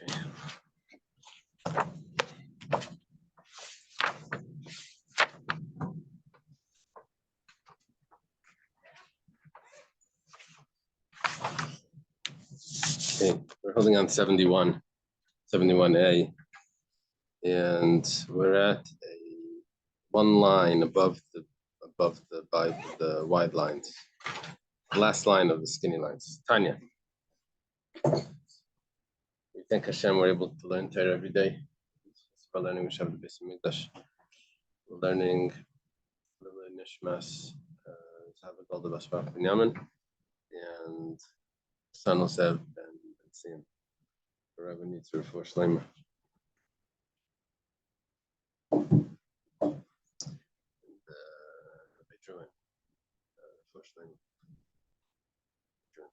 Okay. Okay, we're holding on 71A, and we're at one line above the wide lines, the last line of the skinny lines. Tanya, we thank Hashem we're able to learn Torah every day. We're learning Mishav the Beis Hamikdash. We're learning Nishmas Zava Golda Basbach Binyamin and San Josev and Sion. Forever needs to refer Shleimer.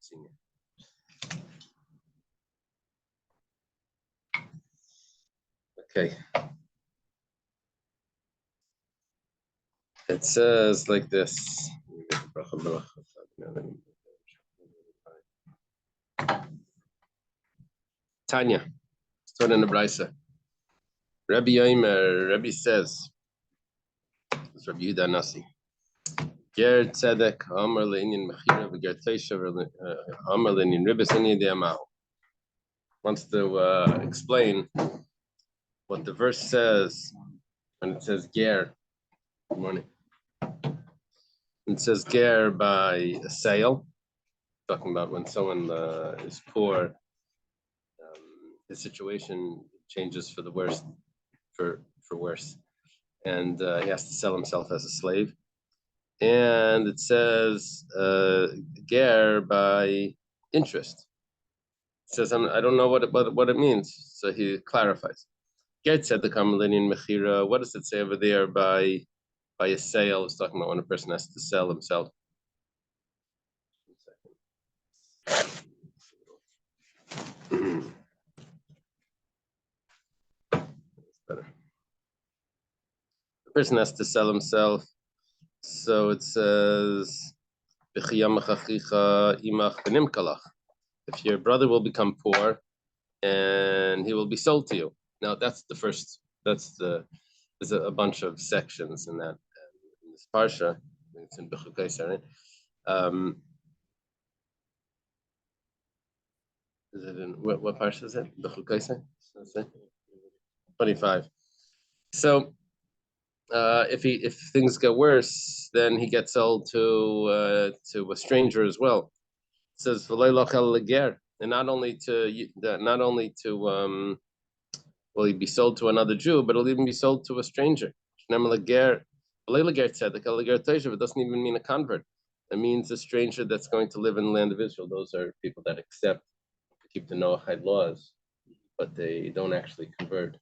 Senior. Okay. It says like this. Tanya, starting in the Brisa. Rabbi Yomi, Rabbi says, it's Rabbi Yehuda Nasi. Ger tzedek amar le'inyan mechira v'ger teisha amar le'inyan ribis inyan de'amal. Wants to explain what the verse says when it says ger. Good morning. It says ger by a sale, talking about when someone is poor, the situation changes for the worse, for worse, and he has to sell himself as a slave. And it says ger by interest. It says I don't know what it means, so he clarifies. Ger tzedek amalinian mechira. What does it say over there by a sale? It's talking about when a person has to sell himself. Better. The person has to sell himself. So it says, if your brother will become poor and he will be sold to you. Now that's the first, there's a bunch of sections in that, in this parsha. It's in Bechukaysa, right? Is it in, what parsha is it? Bechukaysa? 25. So, if things get worse, then he gets sold to a stranger as well. It says and not only to will he be sold to another Jew, but he'll even be sold to a stranger. It doesn't even mean a convert. It means a stranger that's going to live in the land of Israel. Those are people that accept to keep the Noahide laws, but they don't actually convert.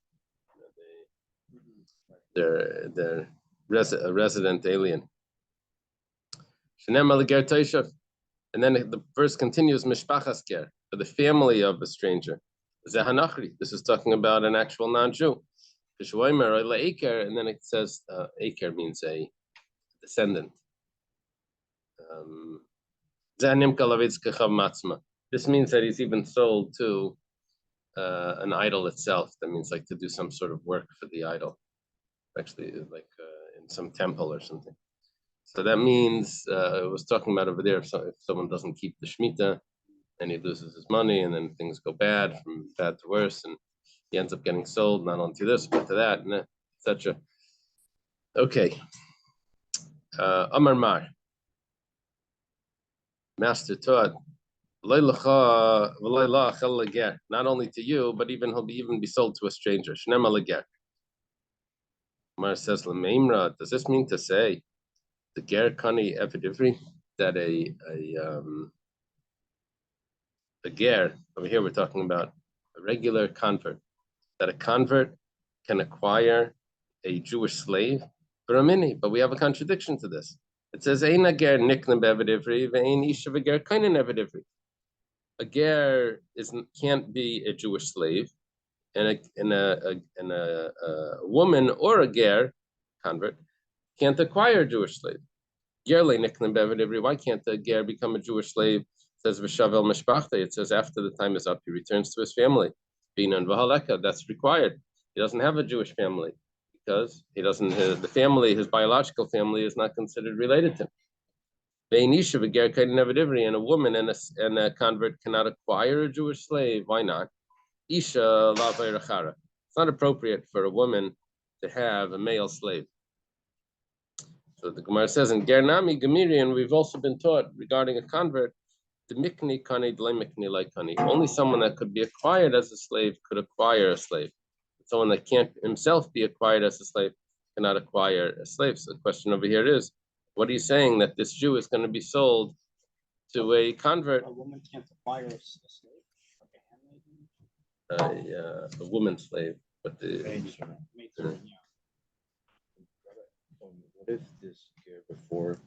They're a resident alien. And then the verse continues, Mishpachas ger, for the family of a stranger. This is talking about an actual non-Jew. And then it says, Aker means a descendant. This means that he's even sold to an idol itself. That means like to do some sort of work for the idol. Actually, like in some temple or something. So that means it was talking about over there if someone doesn't keep the Shemitah and he loses his money and then things go bad, from bad to worse, and he ends up getting sold not only to this but to that, and etc. Okay. Amar Mar. Master taught, not only to you, but he'll be sold to a stranger. Mar says, does this mean to say the ger kani evidivri, that a ger, over here we're talking about a regular convert, that a convert can acquire a Jewish slave for a mini, but we have a contradiction to this. It says, Ein a ger nikna be'evidivri, ve'ein isha v'ger kainen evidivri. A ger can't be a Jewish slave, and a woman or a ger convert can't acquire a Jewish slave. Why can't the ger become a Jewish slave? It says V'shavel mishpachta. It says after the time is up, he returns to his family. Binan v'haleka, that's required. He doesn't have a Jewish family because he doesn't. The family, his biological family, is not considered related to him. And a woman and a convert cannot acquire a Jewish slave. Why not? Isha la. It's not appropriate for a woman to have a male slave. So the Gemara says in Gernami Gemirian, we've also been taught regarding a convert, the mikni kani dle mikni like kani. Only someone that could be acquired as a slave could acquire a slave. Someone that can't himself be acquired as a slave cannot acquire a slave. So the question over here is, what are you saying that this Jew is going to be sold to a convert? A woman can't acquire a slave? A woman slave, but the what if this year before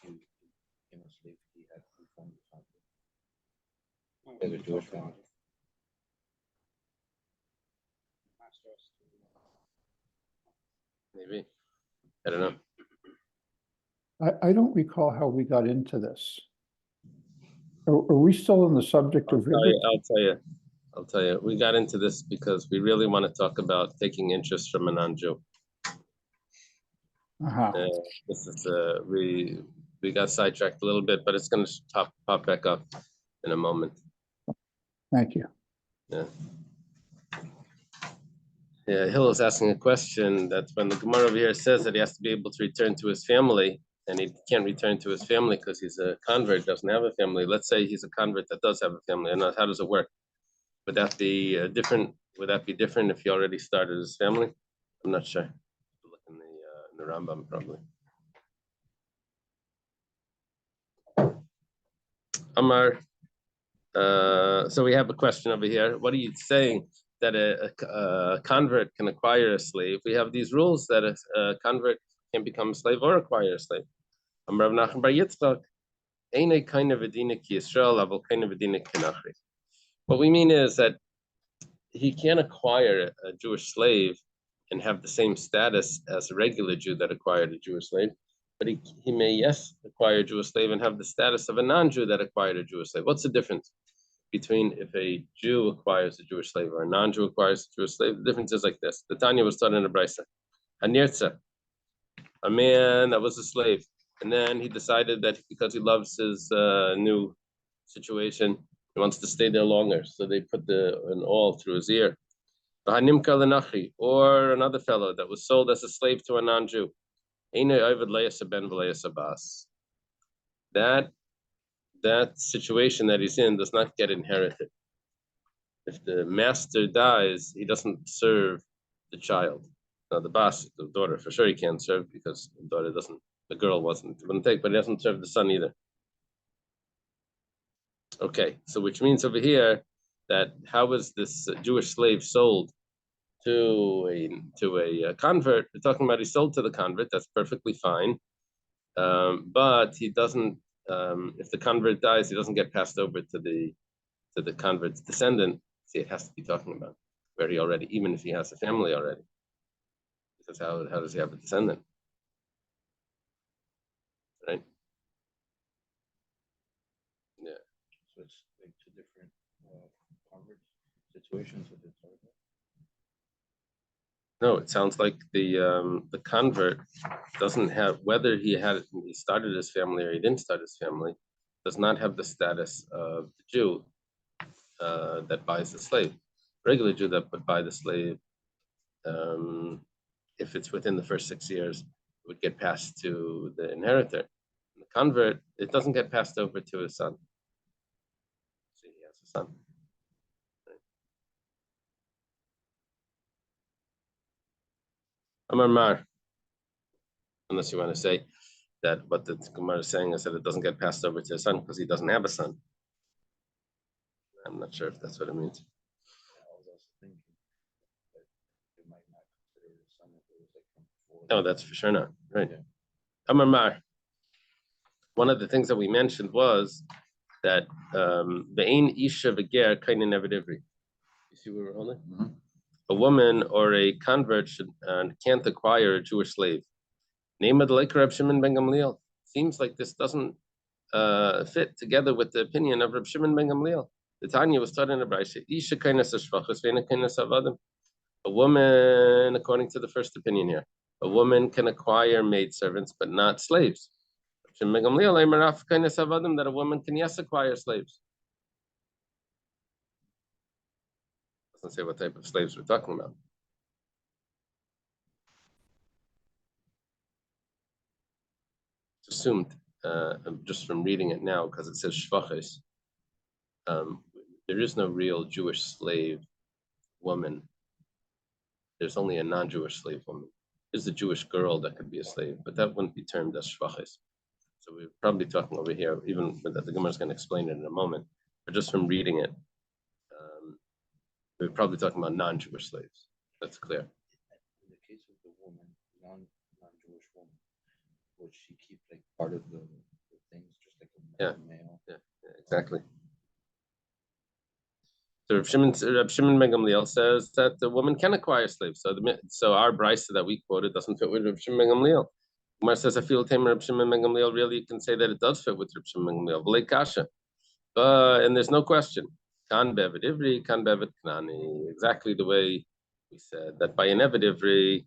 he became a slave, he had two forms of convert? As a Jewish family. maybe, I don't know. I don't recall how we got into this. Are we still on the subject of? I'll tell you. We got into this because we really want to talk about taking interest from a non-Jew. This is we got sidetracked a little bit, but it's going to pop back up in a moment. Thank you. Yeah. Yeah, Hill is asking a question that when the Gemara over here says that he has to be able to return to his family, and he can't return to his family because he's a convert, doesn't have a family. Let's say he's a convert that does have a family, and how does it work? Would that be different? Would that be different if he already started his family? I'm not sure. Look in the Rambam probably. Amar. So we have a question over here. What are you saying that a convert can acquire a slave? We have these rules that a convert can become a slave or acquire a slave. Amar Rav Nachman bar Yitzchak. Eine keine Vedina ki Yisrael, aber keine Vedina ki Nachri. What we mean is that he can't acquire a Jewish slave and have the same status as a regular Jew that acquired a Jewish slave, but he may, yes, acquire a Jewish slave and have the status of a non-Jew that acquired a Jewish slave. What's the difference between if a Jew acquires a Jewish slave or a non-Jew acquires a Jewish slave? The difference is like this. The Tanya was taught in the Brisa. Hanirtza, a man that was a slave, and then he decided that because he loves his new situation, he wants to stay there longer, so they put an awl through his ear. Or another fellow that was sold as a slave to a non-Jew. That situation that he's in does not get inherited. If the master dies, he doesn't serve the child. Now the daughter, for sure he can't serve because the girl wouldn't take, but he doesn't serve the son either. Okay, so which means over here that how was this Jewish slave sold to a convert? We're talking about he's sold to the convert. That's perfectly fine, but he doesn't. If the convert dies, he doesn't get passed over to the convert's descendant. See, it has to be talking about where he already, even if he has a family already, because how does he have a descendant, right? Yeah. So it's like two different convert situations with the target. No, it sounds like the convert doesn't have, whether he started his family or he didn't start his family, does not have the status of the Jew that buys the slave. Regular Jew that would buy the slave, if it's within the first 6 years, would get passed to the inheritor. The convert, it doesn't get passed over to his son. See, he has a son. Amar Mar, unless you want to say that what the Gemara is saying is that it doesn't get passed over to his son because he doesn't have a son. I'm not sure if that's what it means. I was also thinking that they might not consider the son if it was like from before. No, that's for sure not. Right. Amar Mar. One of the things that we mentioned was that the Ein Isha V'ger Kainin Evidivri. You see where we're holding? Mm-hmm. A woman or a convert can't acquire a Jewish slave. Name of the Lake Reb Shimon ben Gamliel. Seems like this doesn't fit together with the opinion of Reb Shimon ben Gamliel. The Tanya was taught in the Brayse, Isha kainas hashvachas ve'ena kainas avadim. A woman, according to the first opinion here, a woman can acquire maidservants, but not slaves. That a woman can, yes, acquire slaves. Doesn't say what type of slaves we're talking about. It's assumed, just from reading it now, because it says shvaches, there is no real Jewish slave woman. There's only a non-Jewish slave woman. There's a Jewish girl that could be a slave, but that wouldn't be termed as shvaches. So we're probably talking over here, even with that the Gemara is going to explain it in a moment, but just from reading it, we're probably talking about non-Jewish slaves. That's clear. In the case of the woman, non-Jewish woman, would she keep like part of the things, just like a male? Yeah, exactly. So Reb Shimon ben Gamliel says that the woman can acquire slaves. So our brisa that we quoted doesn't fit with Reb Shimon ben Gamliel. Gemara says, I feel tamer Reb Shimon ben Gamliel. Really, you can say that it does fit with Reb Shimon ben Gamliel. V'lei kasha. And there's no question. Kan be'evid ivri, kan be'evid knani. Exactly the way we said that by an evid ivri,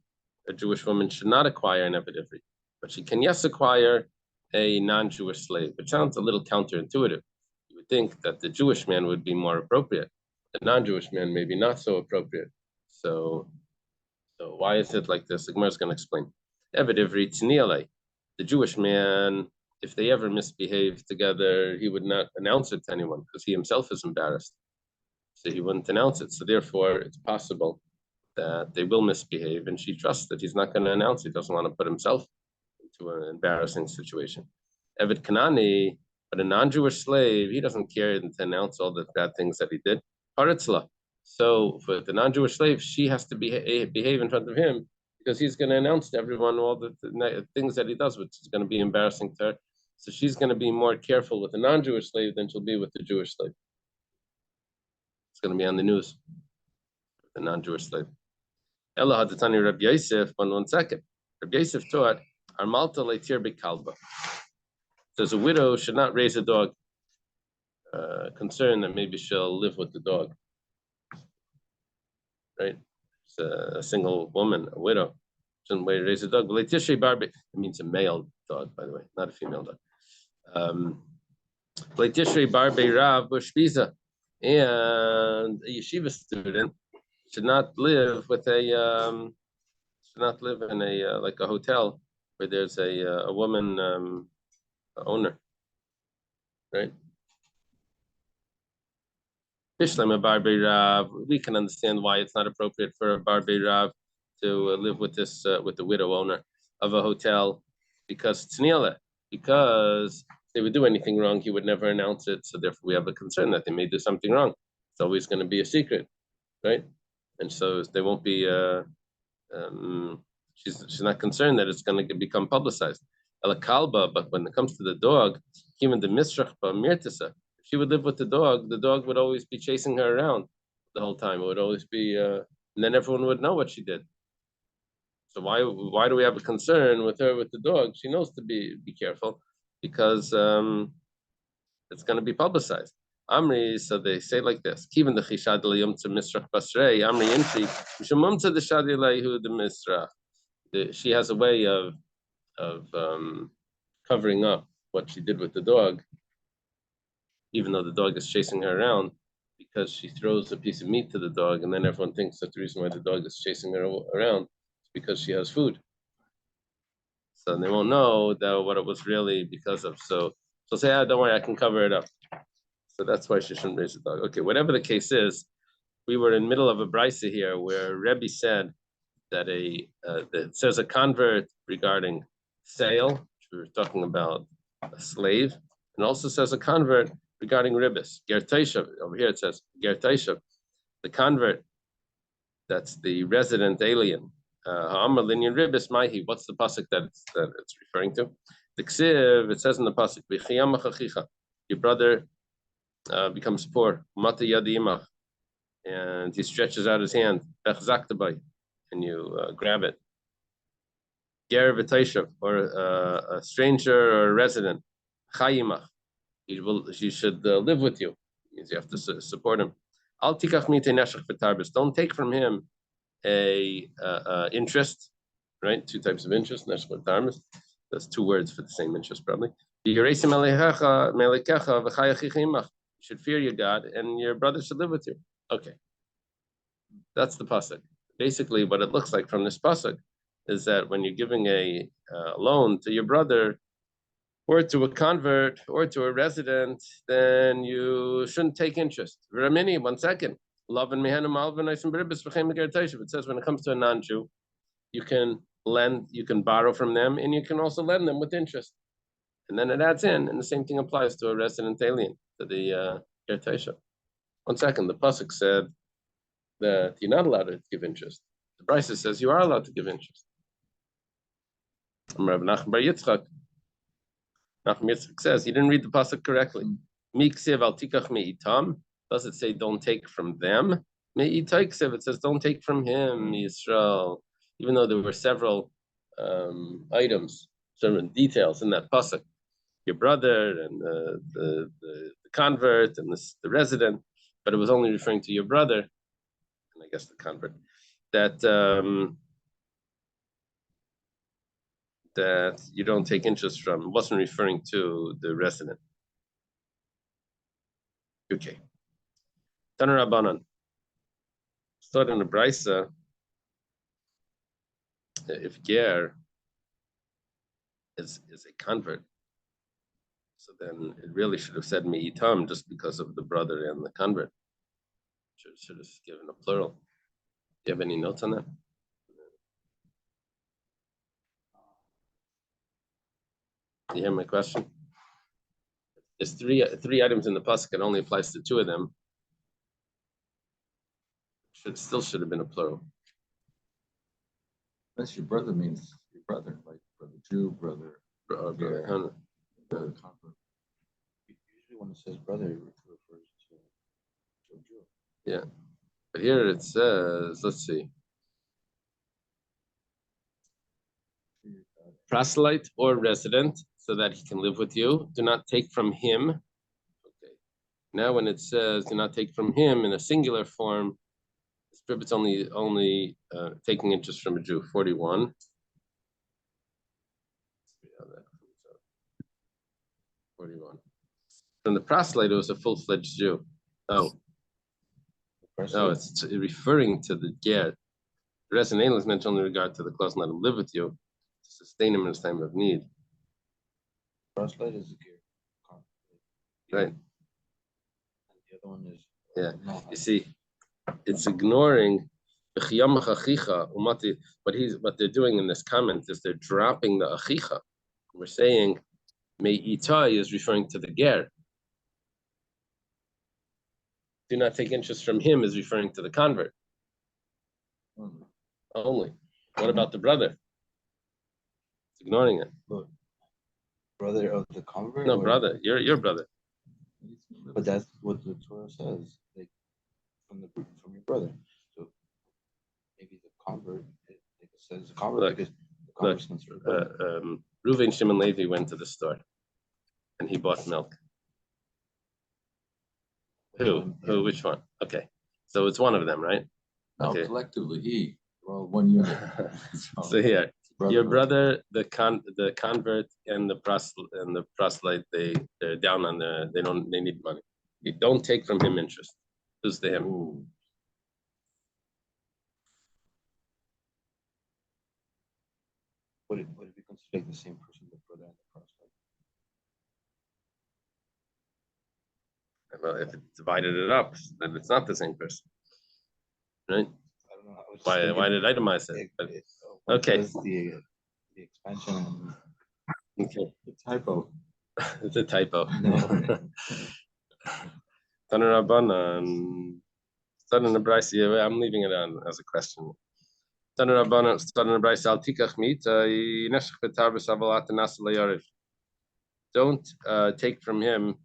a Jewish woman should not acquire an evid ivri, but she can, yes, acquire a non-Jewish slave. It sounds a little counterintuitive. You would think that the Jewish man would be more appropriate. The non-Jewish man maybe not so appropriate. So why is it like this? The Gemara is going to explain. Evid ivri tzniale. The Jewish man, if they ever misbehave together, he would not announce it to anyone because he himself is embarrassed. So he wouldn't announce it. So therefore, it's possible that they will misbehave, and she trusts that he's not going to announce it. He doesn't want to put himself into an embarrassing situation. Evid Kanani, but a non-Jewish slave, he doesn't care to announce all the bad things that he did. Haritzla. So for the non-Jewish slave, she has to behave in front of him because he's going to announce to everyone all the things that he does, which is going to be embarrassing to her. So she's going to be more careful with the non-Jewish slave than she'll be with the Jewish slave. It's going to be on the news, the non-Jewish slave. Ella Hadatani Rabbi Yosef, 1 second. Rabbi Yosef taught, Armalta leitir bekalba. Says a widow should not raise a dog, concerned that maybe she'll live with the dog. Right? It's a single woman, a widow. Shouldn't raise a dog. It means a male dog, by the way, not a female dog. And a yeshiva student should not live with in a like a hotel where there's a woman owner, right? We can understand why it's not appropriate for a Barbei Rav to live with with the widow owner of a hotel, because they would do anything wrong, he would never announce it. So therefore, we have a concern that they may do something wrong. It's always going to be a secret, right? And so they won't be. She's not concerned that it's going to become publicized. Kalba, but when it comes to the dog, even the misrach mirtisa, if she would live with the dog would always be chasing her around the whole time. It would always be, and then everyone would know what she did. So why do we have a concern with her with the dog? She knows to be careful because it's going to be publicized. Amri, so they say like this: Kivan the chishad liyum to misrach basrei. Amri inchi mishumum to the shadi lehu the misrach. She has a way of covering up what she did with the dog, even though the dog is chasing her around, because she throws a piece of meat to the dog, and then everyone thinks that the reason why the dog is chasing her around is because she has food. So they won't know that what it was really because of. So say, don't worry, I can cover it up. So that's why she shouldn't raise the dog. Okay, whatever the case is, we were in the middle of a brisa here where Rebbe said that that says a convert regarding sale, which we were talking about a slave, and also says a convert regarding ribbis. Ger Taishav, over here it says Ger Taishav, the convert, that's the resident alien. Ha'amar linyan ribbis maihi, what's the pasuk that it's referring to? The ksiv, it says in the pasuk, V'chiyam achachicha, your brother becomes poor, mata yadi imach, and he stretches out his hand, bechzaktabay, and you grab it. Ger v'taishav, or a stranger or a resident, chayimach, he should live with you. Means you have to support him. Al tikach mite neshach v'tarbis. Don't take from him a interest, right? Two types of interest, neshach v'tarbis. That's two words for the same interest, probably. You should fear your God, and your brother should live with you. Okay, that's the pasuk. Basically, what it looks like from this pasuk is that when you're giving a loan to your brother, or to a convert, or to a resident, then you shouldn't take interest. Ramini, 1 second. It says when it comes to a non-Jew, you can lend, you can borrow from them, and you can also lend them with interest. And then it adds in, and the same thing applies to a resident alien, to the Gertaisha. 1 second, the pasuk said that you're not allowed to give interest. The Brisa says you are allowed to give interest. Rav Nachman Bar Yitzchak. Nachman Yitzchak says he didn't read the pasuk correctly. Miksiv al tikach meitam. Does it say don't take from them? Meitaiksiv. It says don't take from him, Yisrael. Even though there were several items, certain details in that pasuk. Your brother and the convert and the resident, but it was only referring to your brother, and I guess the convert, that that you don't take interest from. It wasn't referring to the resident. Okay. Taner Rabbanan. Start in the Brisa. If Ger is a convert, so then it really should have said Me'itam just because of the brother and the convert. Should have given a plural. Do you have any notes on that? Do you hear my question? There's three items in the pasuk. It only applies to two of them. Still should have been a plural. Unless your brother means your brother, like brother Jew, brother. Brother. Usually when it says brother, it refers to a Jew. Yeah. But here it says, let's see. Proselyte or resident, so that he can live with you. Do not take from him. Okay. Now when it says do not take from him in a singular form, it's only taking interest from a Jew. 41. 41. From the proselyte, it was a full-fledged Jew. Oh. No, it's referring to the ger. The resident alien is mentioned only in regard to the clause let him live with you to sustain him in his time of need. Proselyte is a ger. Right. And the other one is you see, it's ignoring what they're doing in this comment is they're dropping the achicha. We're saying Me'itai is referring to the ger. Do not take interest from him is referring to the convert. Only. What about the brother? It's ignoring it. Brother of the convert? No, brother. Your brother. But that's what the Torah says, like from your brother. So maybe the convert, it says the convert because the convert's considered brother. Reuven Shimon Levi went to the store and he bought milk. Who? Which one? Okay. So it's one of them, right? No, okay. Collectively, we're all one unit. So here, your brother, the convert, and the proselyte, they're down on they need money. You don't take from him interest. Who's to him? Ooh. Would it be considered the same person, the brother and the proselyte? Well, if it divided it up, then it's not the same person, right? I don't know. Why did I itemize it? Okay. The expansion. Okay. The typo. It's a typo. No. Taner Rabbanan. Start in the Brisa. I'm leaving it on as a question. Taner Rabbanan. Start in the Brisa. Al tikach mit neshach v'tarbus avalat nas le'yariv. Don't take from him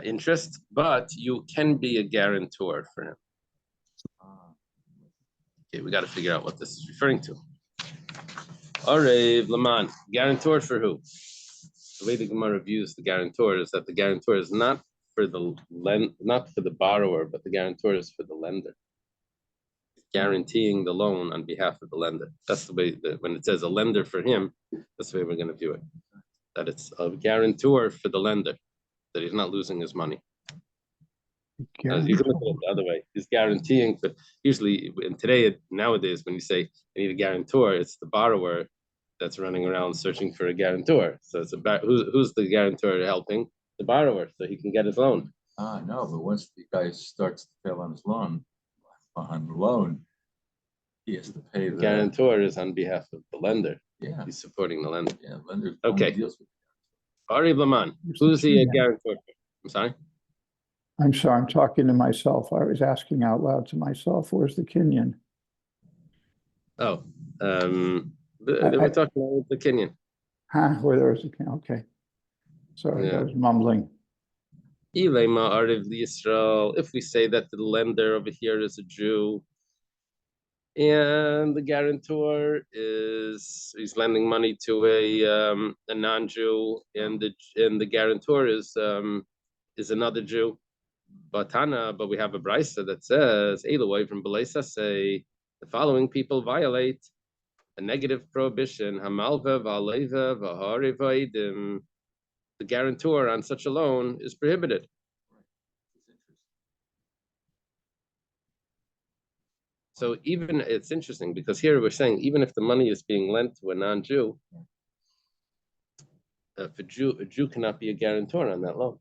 interest, but you can be a guarantor for him. Okay, we got to figure out what this is referring to. Arev Laman, guarantor for who? The way the Gemara views the guarantor is that the guarantor is not for the not for the borrower, but the guarantor is for the lender, guaranteeing the loan on behalf of the lender. That's the way that when it says a lender for him, that's the way we're going to view it. That it's a guarantor for the lender, that he's not losing his money. You can look at it the other way. He's guaranteeing, but usually, and nowadays, when you say you need a guarantor, it's the borrower that's running around searching for a guarantor. So it's about who's the guarantor helping the borrower so he can get his loan. No, but once the guy starts to fail on the loan, he has to pay the guarantor is on behalf of the lender. Yeah, he's supporting the lender. Yeah, lender. Okay. Deals with Ari Blaman, who's the guarantor? I'm sorry. I'm sorry, I'm talking to myself. I was asking out loud to myself, where's the Kenyan? Oh, they were talking about the Kenyan. Where there was a Kenyan, okay. Sorry, I was mumbling. If we say that the lender over here is a Jew, and the guarantor he's lending money to a non-Jew, and the guarantor is another Jew. But we have a brisa that says, Eloi from Belesa say the following people violate a negative prohibition. Hamalva v'aleva v'hari v'aidim. The guarantor on such a loan is prohibited. So even it's interesting because here we're saying even if the money is being lent to a non-Jew, a Jew cannot be a guarantor on that loan.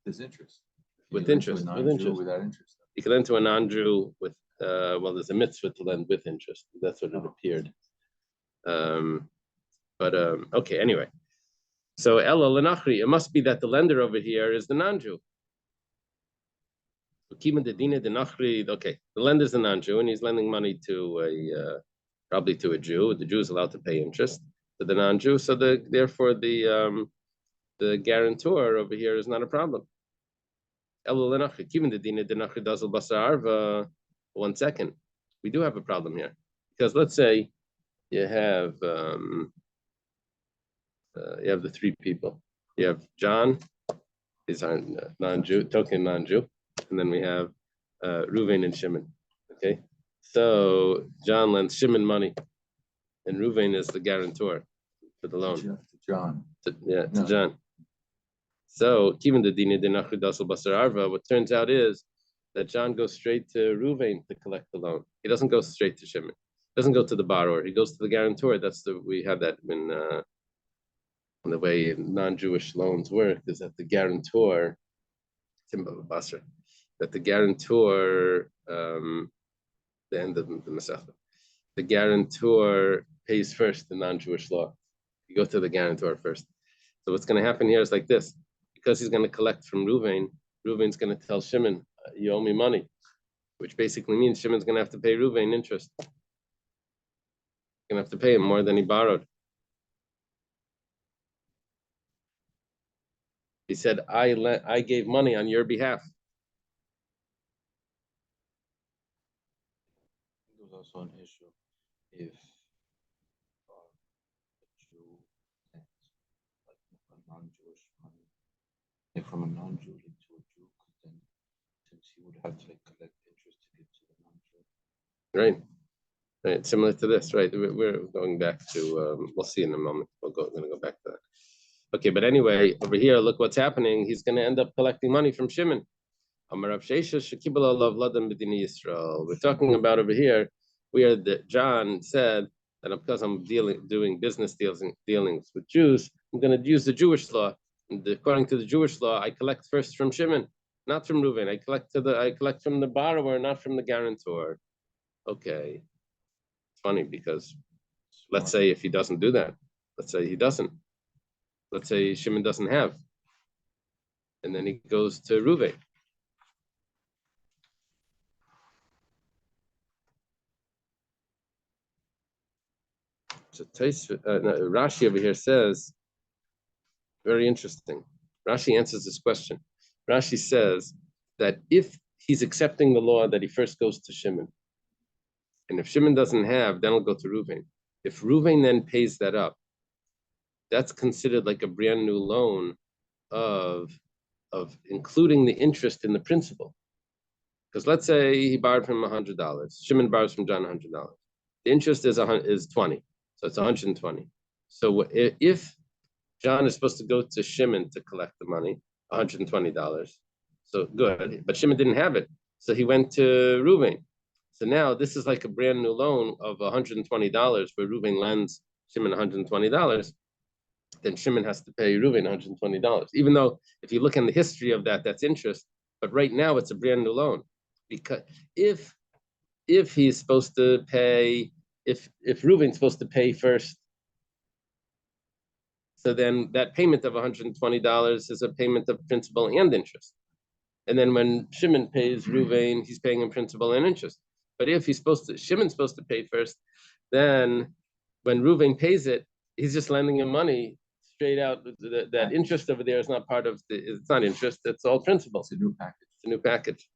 There's interest. With interest. Without interest. You can lend to a non-Jew with there's a mitzvah to lend with interest. That's what it appeared. Okay, anyway. So Ella Lenachri, it must be that the lender over here is the non-Jew. Okay, the lender's a non-Jew and he's lending money to probably to a Jew. The Jew is allowed to pay interest to the non-Jew, so therefore the guarantor over here is not a problem. 1 second, we do have a problem here because let's say you have the three people. You have John, he's a non-Jew, token non-Jew, and then we have Reuven and Shimon. Okay, so John lends Shimon money, and Reuven is the guarantor for the loan. To John. To John. So even the dina denachri dasal basar arva, what turns out is that John goes straight to Reuven to collect the loan. He doesn't go straight to Shimon. He doesn't go to the borrower. He goes to the guarantor. We have that in the way non-Jewish loans work is that the guarantor, the end of the Masechta, the guarantor pays first the non-Jewish law. You go to the guarantor first. So what's going to happen here is like this. Because he's going to collect from Reuven, Reuven's going to tell Shimon, you owe me money, which basically means Shimon's going to have to pay Reuven interest. He's going to have to pay him more than he borrowed. He said, I gave money on your behalf. There was also an issue if a Jew lends like a non-Jewish money, like from a non-Jew to a Jew, then since he would have to like collect interest to give to the non-Jew. Right, similar to this, right? We're going back to. We'll see in a moment. We're going to go back to that. Okay, but anyway, over here, look what's happening. He's going to end up collecting money from Shimon. We're talking about over here where John said that because I'm doing business dealings with Jews, I'm going to use the Jewish law. And according to the Jewish law, I collect first from Shimon, not from Reuven. I collect from the borrower, not from the guarantor. Okay, it's funny because let's say if he doesn't do that, let's say he doesn't. Let's say Shimon doesn't have, and then he goes to Reuven. So Rashi over here says, very interesting. Rashi answers this question. Rashi says that if he's accepting the law that he first goes to Shimon, and if Shimon doesn't have, then he'll go to Reuven. If Reuven then pays that up, that's considered like a brand new loan of including the interest in the principal. Because let's say he borrowed from him $100. Shimon borrows from John $100. The interest is 20, so it's 120. So if John is supposed to go to Shimon to collect the money, $120. So good, but Shimon didn't have it, so he went to Reuven. So now this is like a brand new loan of $120 where Reuven lends Shimon $120. Then Shimon has to pay Reuven $120. Even though if you look in the history of that, that's interest. But right now it's a brand new loan. Because if he's supposed to pay, if Reuven's supposed to pay first, so then that payment of $120 is a payment of principal and interest. And then when Shimon pays Reuven, he's paying him principal and interest. But if Shimon's supposed to pay first, then when Reuven pays it, he's just lending him money straight out. That interest over there is not part of it's not interest, it's all principal. It's a new package. It's a new package.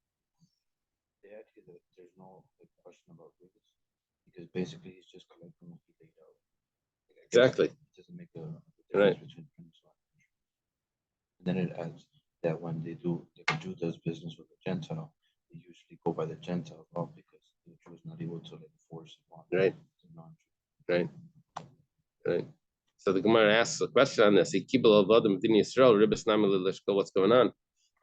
There's no question about this because basically he's just collecting what he laid out. Exactly. It doesn't make a Right. difference between principal and interest. And then it adds that when the Jew does business with a Gentile, they usually go by the Gentile law because the Jew is not able to force it on Right. the non-Jew. Right. So the Gemara asks a question on this. What's going on?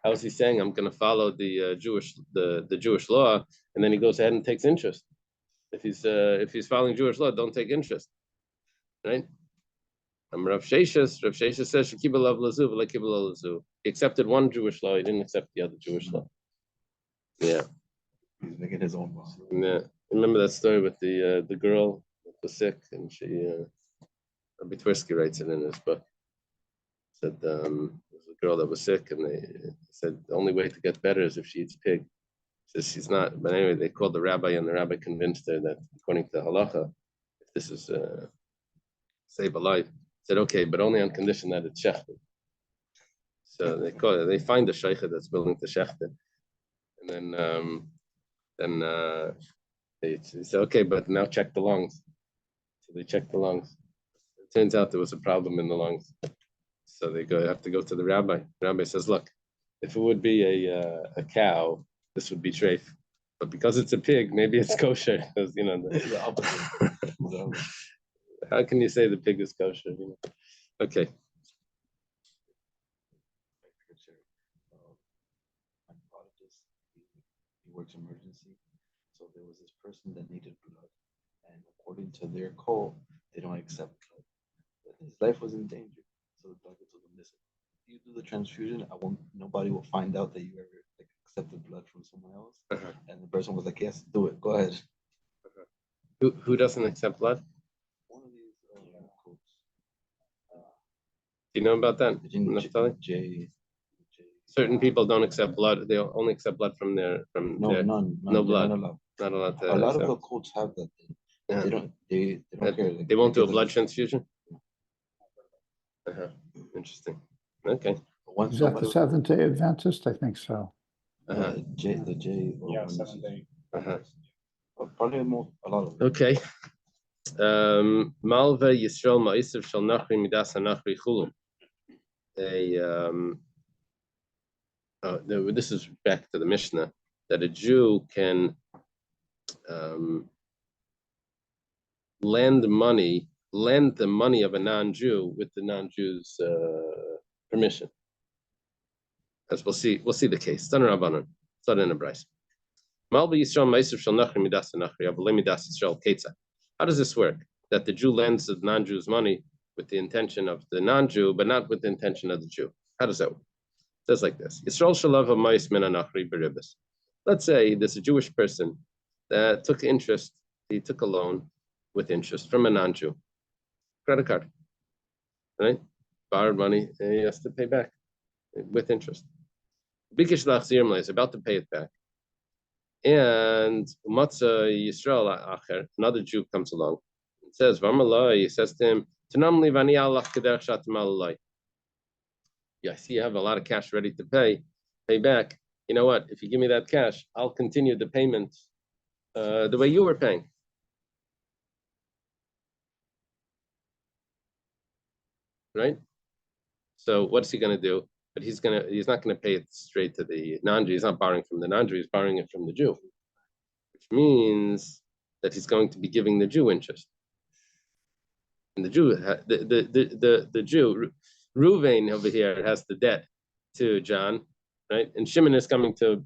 How is he saying I'm going to follow the Jewish law, and then he goes ahead and takes interest? If he's following Jewish law, don't take interest, right? Rav Sheshes says he accepted one Jewish law, he didn't accept the other Jewish law. Yeah. He's making his own law. Yeah. Remember that story with the girl that was sick, and she Rabbi Tversky writes it in his book. Said there was a girl that was sick, and they said the only way to get better is if she eats pig. Says she's not, but anyway, they called the rabbi, and the rabbi convinced her that according to halacha, if this is save a life, said okay, but only on condition that it's shechted. So they find a sheikha that's willing to shecht it, and then they say okay, but now check the lungs. So they check the lungs. It turns out there was a problem in the lungs. So they have to go to the rabbi. The rabbi says, look, if it would be a cow, this would be treif. But because it's a pig, maybe it's kosher. Because, The opposite. How can you say the pig is kosher? Okay. My pathologist, he works emergency. So there was this person that needed blood. And according to their code, they don't accept blood. But his life was in danger. So the doctor told him, listen, if you do the transfusion, nobody will find out that you ever accepted blood from someone else. And the person was like, yes, do it. Go ahead. Who doesn't accept blood? One of these codes. Do you know about that? J. Certain people don't accept blood. They only accept blood from their None. no blood. Not allowed. Not allowed to. A lot accept. of the codes have that. Yeah. They don't care. They won't do a blood transfusion. Interesting. Okay. Once Is that the Seventh-day Adventist? I think so. the J. Yeah, 7 day. Probably a lot of them. Okay. Malva Yisrael Ma'isav Shal Nachri Midas Nachri Chulum. This is back to the Mishnah that a Jew can lend the money of a non-Jew with the non-Jew's permission. As we'll see the case. It's not in a Bryce. How does this work? That the Jew lends the non-Jew's money with the intention of the non-Jew, but not with the intention of the Jew. How does that work? It says like this. Let's say there's a Jewish person that took interest, he took a loan with interest from a non-Jew. Credit card. Right? Borrowed money, and he has to pay back with interest. Is about to pay it back. And Metzia Yisrael, another Jew comes along and says, he says to him, yeah, I see you have a lot of cash ready to pay back. You know what? If you give me that cash, I'll continue the payment the way you were paying. Right? So what's he going to do? but he's not gonna pay it straight to the non-Jew. He's not borrowing from the non-Jew. He's borrowing it from the Jew, which means that he's going to be giving the Jew interest. And the Jew, the Jew, Ruvain over here has the debt to John, right? And Shimon is coming to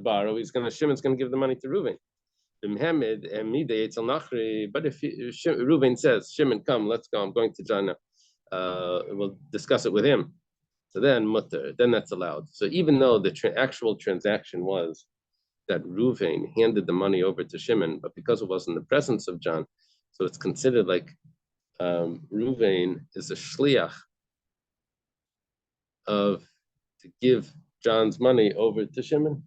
borrow. Shimon's gonna give the money to Ruvain. But if Ruvain says, Shimon, come, let's go. I'm going to John now. We'll discuss it with him. So then mutter, then that's allowed. So even though the actual transaction was that Ruvain handed the money over to Shimon, but because it was in the presence of John, so it's considered like Ruvain is a shliach to give John's money over to Shimon.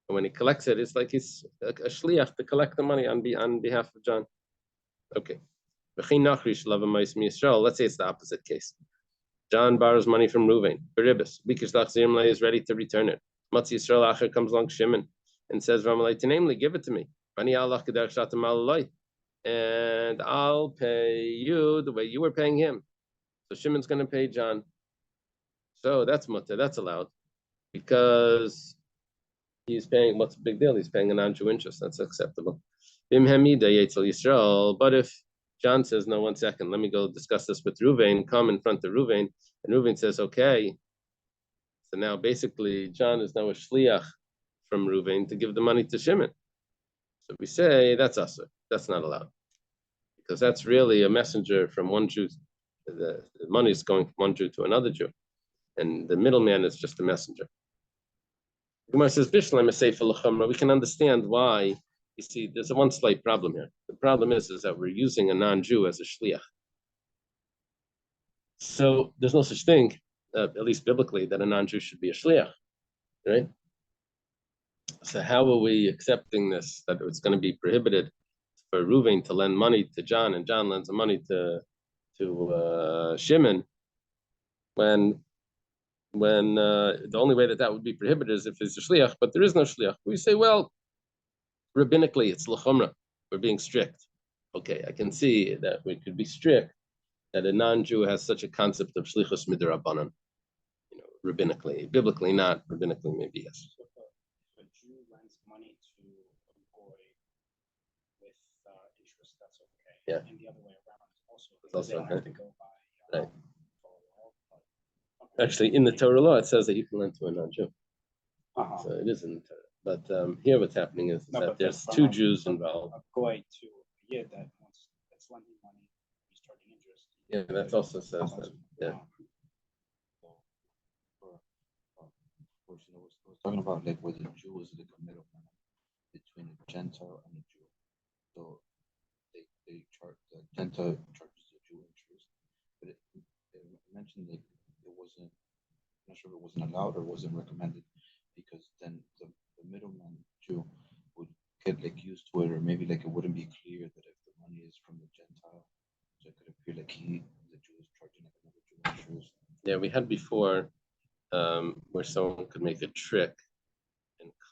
And when he collects it, it's like he's a shliach to collect the money on behalf of John. Okay. Let's say it's the opposite case. John borrows money from Ruvain. Beribus. Bikishlach is ready to return it. Metzia Daf comes along Shimon and says, namely, give it to me. And I'll pay you the way you were paying him. So Shimon's going to pay John. So that's mutter, that's allowed. Because he's paying, what's the big deal? He's paying a non-Jew interest. That's acceptable. But if John says, no, 1 second, let me go discuss this with Ruvain, come in front of Ruvain, and Ruvain says, okay. So now basically John is now a shliach from Ruvain to give the money to Shimon. So we say that's usher. That's not allowed. Because that's really a messenger from one Jew. The money is going from one Jew to another Jew. And the middleman is just a messenger. Gemara says, we can understand why. You see, there's one slight problem here. The problem is that we're using a non-Jew as a shliach. So there's no such thing, at least biblically, that a non-Jew should be a shliach, right? So how are we accepting this, that it's going to be prohibited for Ruvain to lend money to John, and John lends the money to Shimon, when the only way that would be prohibited is if it's a shliach, but there is no shliach. We say, well, rabbinically, it's l'chumra. We're being strict. Okay, I can see that we could be strict, that a non-Jew has such a concept of shlichus midrabanan. Rabbinically, biblically not, rabbinically maybe yes. So if a Jew lends money to a goy with interest, that's okay. Yeah. And the other way around also, It's also they don't okay. have to go by Right. Torah law, Actually, in the Torah law, it says that you can lend to a non-Jew. Uh-huh. So it is in the Torah. But here what's happening is No, that but there's from two a- Jews from involved. A goy to a yid that's lending money, he's charging interest. Yeah, that also says that. Yeah. We're talking about like where the Jew is like a middleman between a Gentile and a Jew. So they charge the Gentile charges the Jew interest, but it mentioned that it wasn't. I'm not sure if it wasn't allowed or wasn't recommended, because then the middleman Jew would get like used to it, or maybe like it wouldn't be clear that if the money is from the Gentile, so it could appear like the Jew is charging like another Jew interest. Yeah, we had before where someone could make a trick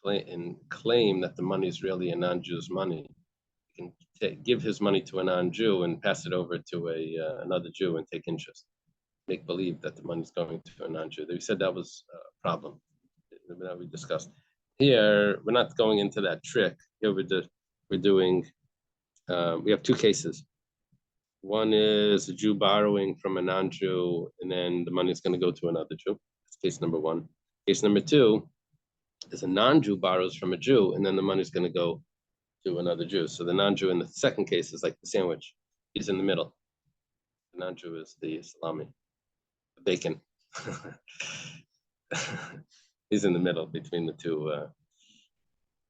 and claim that the money is really a non-Jew's money. He can give his money to a non-Jew and pass it over to another Jew and take interest. Make believe that the money is going to a non-Jew. They said that was a problem that we discussed. Here, we're not going into that trick. Here we're doing, we have two cases. One is a Jew borrowing from a non-Jew, and then the money is going to go to another Jew. That's case number one. Case number two is a non-Jew borrows from a Jew, and then the money is going to go to another Jew. So the non-Jew in the second case is like the sandwich. He's in the middle. The non-Jew is the salami, the bacon. He's in the middle between the two.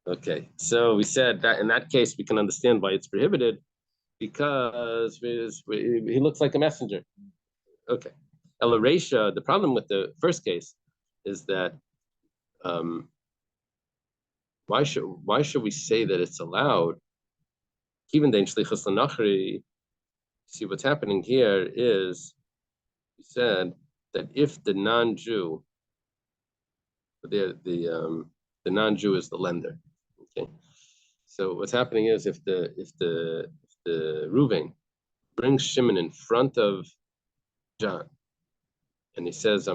Okay, so we said that in that case, we can understand why it's prohibited, because he looks like a messenger. Okay. Elaration, the problem with the first case is that why should we say that it's allowed? Even then, shlichus l'nachri. See what's happening here is we said that if the non-Jew, the non-Jew is the lender. Okay. So what's happening is if the Ruvain brings Shimon in front of John, and he says,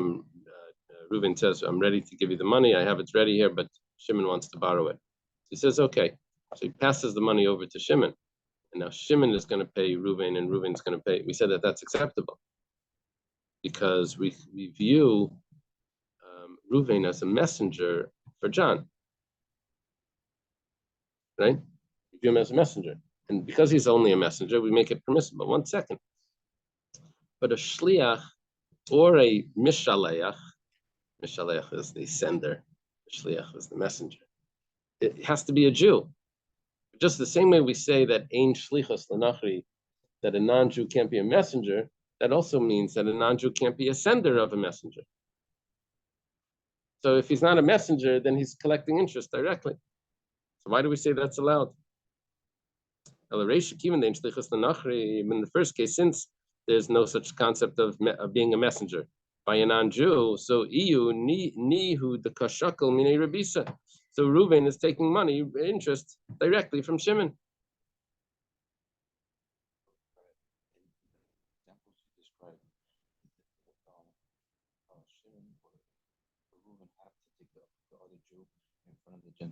Reuven says, I'm ready to give you the money. I have it ready here, but Shimon wants to borrow it. He says, okay. So he passes the money over to Shimon. And now Shimon is going to pay Reuven, and Reuven's going to pay. We said that that's acceptable because we view Reuven as a messenger for John, right? We view him as a messenger. And because he's only a messenger, we make it permissible. 1 second. But a shliach or a mishaleach is the sender, shliach is the messenger. It has to be a Jew. Just the same way we say that ein shlichus l'nachri, that a non-Jew can't be a messenger, that also means that a non-Jew can't be a sender of a messenger. So if he's not a messenger, then he's collecting interest directly. So why do we say that's allowed? In the first case, since there's no such concept of being a messenger by a non-Jew, so nihu the kashakal mine rabisa. So Reuven is taking money, interest, directly from Shimon.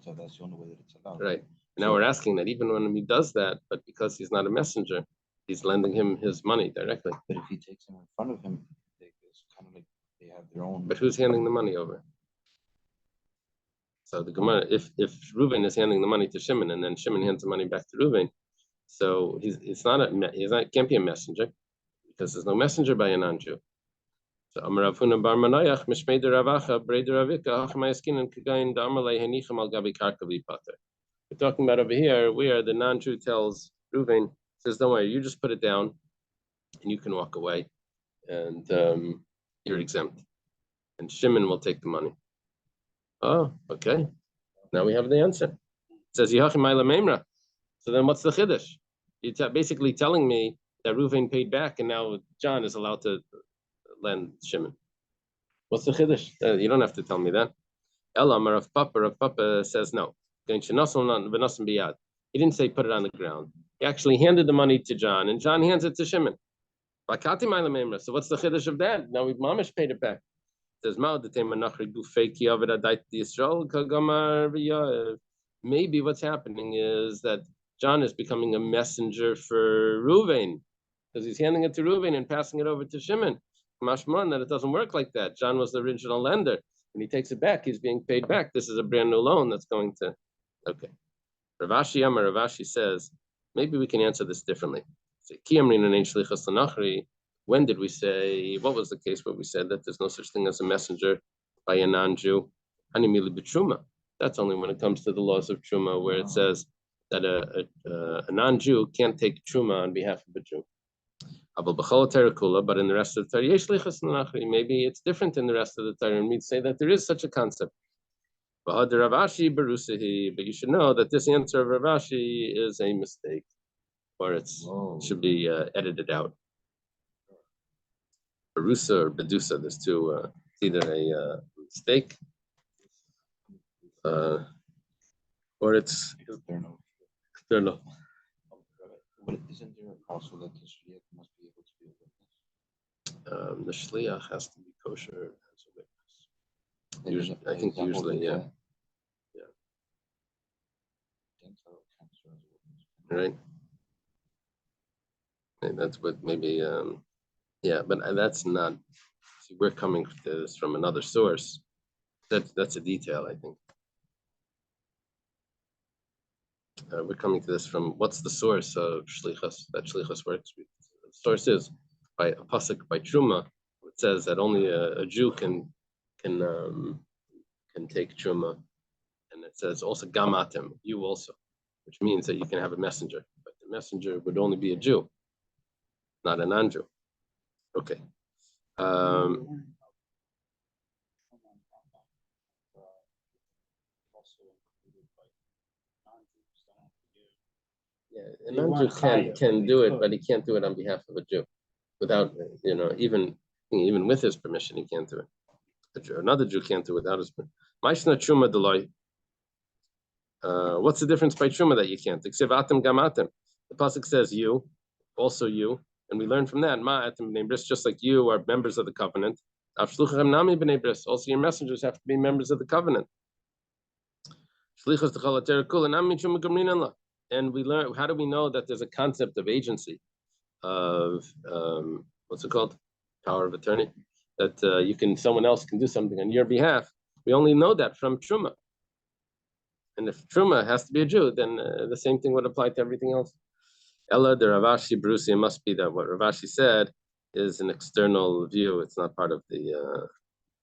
That's the only way that it's allowed. Right. Now we're asking that even when he does that, but because he's not a messenger, he's lending him his money directly. But if he takes him in front of him, it's kind of like they have their own. But who's handing the money over? So the Gemara, if Reuven is handing the money to Shimon and then Shimon hands the money back to Reuven, so can't be a messenger because there's no messenger by a non-Jew. So Amar Rav Huna bar Manayach Mishmei de Ravacha Brei de Ravika Hachmayaskin and Kagayin Damalei Henicham al Gabi Karka Pater. We're talking about over here where the non-Jew tells Reuven, says, "Don't worry, you just put it down, and you can walk away, and you're exempt." And Shimon will take the money. Oh, okay. Now we have the answer. It says Yachim Ayla Memra. So then, what's the chiddush? You're basically telling me that Reuven paid back, and now John is allowed to lend Shimon. What's the chiddush? You don't have to tell me that. Elam Rav Papa says no. He didn't say put it on the ground. He actually handed the money to John, and John hands it to Shimon. So what's the chiddush of that? Now we've mamish paid it back. It says maybe what's happening is that John is becoming a messenger for Reuven because he's handing it to Reuven and passing it over to Shimon. Mashman, that it doesn't work like that. John was the original lender. When he takes it back, he's being paid back. This is a brand new loan that's going to. Okay. Ravashi says, maybe we can answer this differently. When did we say, what was the case where we said that there's no such thing as a messenger by a non-Jew? That's only when it comes to the laws of Truma, where it says that a non-Jew can't take Truma on behalf of a Jew. But in the rest of the Torah, maybe it's different in the rest of the Torah, and we'd say that there is such a concept. But you should know that this answer of Ravashi is a mistake, or it should be edited out. Barusa or Bedusa, there's two, it's either a mistake, or it's external. But isn't there also that the shliach must be able to be a witness? The shliach has to be kosher as a witness. Usually, I think usually, yeah. Right. And that's what maybe, yeah, but that's not. See, we're coming to this from another source. That's a detail, I think. We're coming to this from what's the source of shlichus, that shlichus works. The source is by a pasuk by Truma. It says that only a Jew can take Truma, and it says also gamatem, you also, which means that you can have a messenger, but the messenger would only be a Jew, not a non-Jew. Okay. Yeah, a non-Jew can do it, but he can't do it on behalf of a Jew, without even with his permission, he can't do it. Another Jew can't do it without his permission. What's the difference by truma that you can't? The pasuk says you, also you, and we learn from that just like you are members of the covenant, Also, your messengers have to be members of the covenant. And we learn, how do we know that there's a concept of agency, of what's it called? Power of attorney, that someone else can do something on your behalf. We only know that from Truma. And if Truma has to be a Jew, then the same thing would apply to everything else. Ella de Ravashi Brusi, it must be that what Ravashi said is an external view. It's not part of the,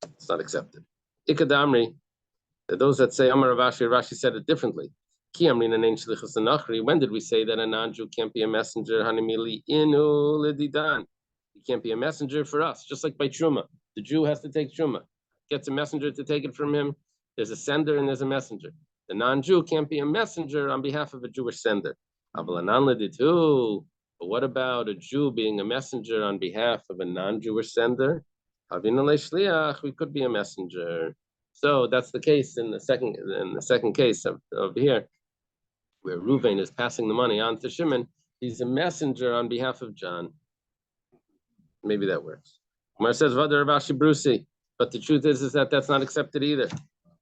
it's not accepted. Ikadamri, those that say Amar Ravashi, Ravashi said it differently. When did we say that a non-Jew can't be a messenger? He can't be a messenger for us, just like by Truma. The Jew has to take Truma, gets a messenger to take it from him. There's a sender and there's a messenger. The non-Jew can't be a messenger on behalf of a Jewish sender. But what about a Jew being a messenger on behalf of a non-Jewish sender? We could be a messenger. So that's the case in the second case of here, where Reuven is passing the money on to Shimon. He's a messenger on behalf of John. Maybe that works. Mar says Ravashi Brusi, but the truth is that that's not accepted either.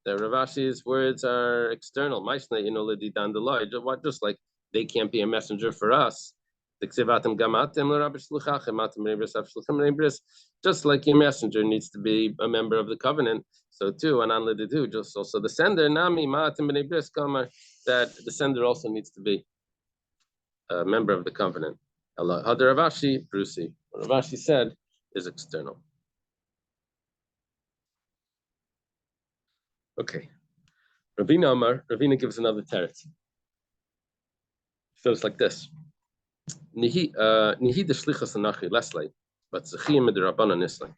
That Ravashi's words are external. Just like they can't be a messenger for us. Just like your messenger needs to be a member of the covenant, so too, just also the sender, that the sender also needs to be a member of the covenant. Ravashi, Brusi. What Ravashi said is external. Okay. Ravina gives another teretz. So it's like this. Nihi the shlichas anachi leslay, but zechiyim midrabana nislay.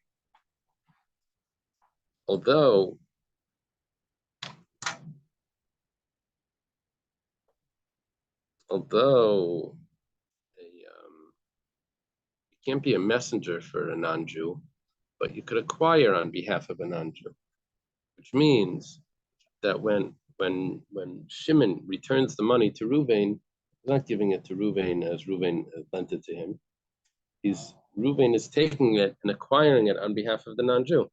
Although you can't be a messenger for a non-Jew, but you could acquire on behalf of a non-Jew, which means that when Shimon returns the money to Reuven, he's not giving it to Reuven as Reuven lent it to him. Reuven is taking it and acquiring it on behalf of the non-Jew.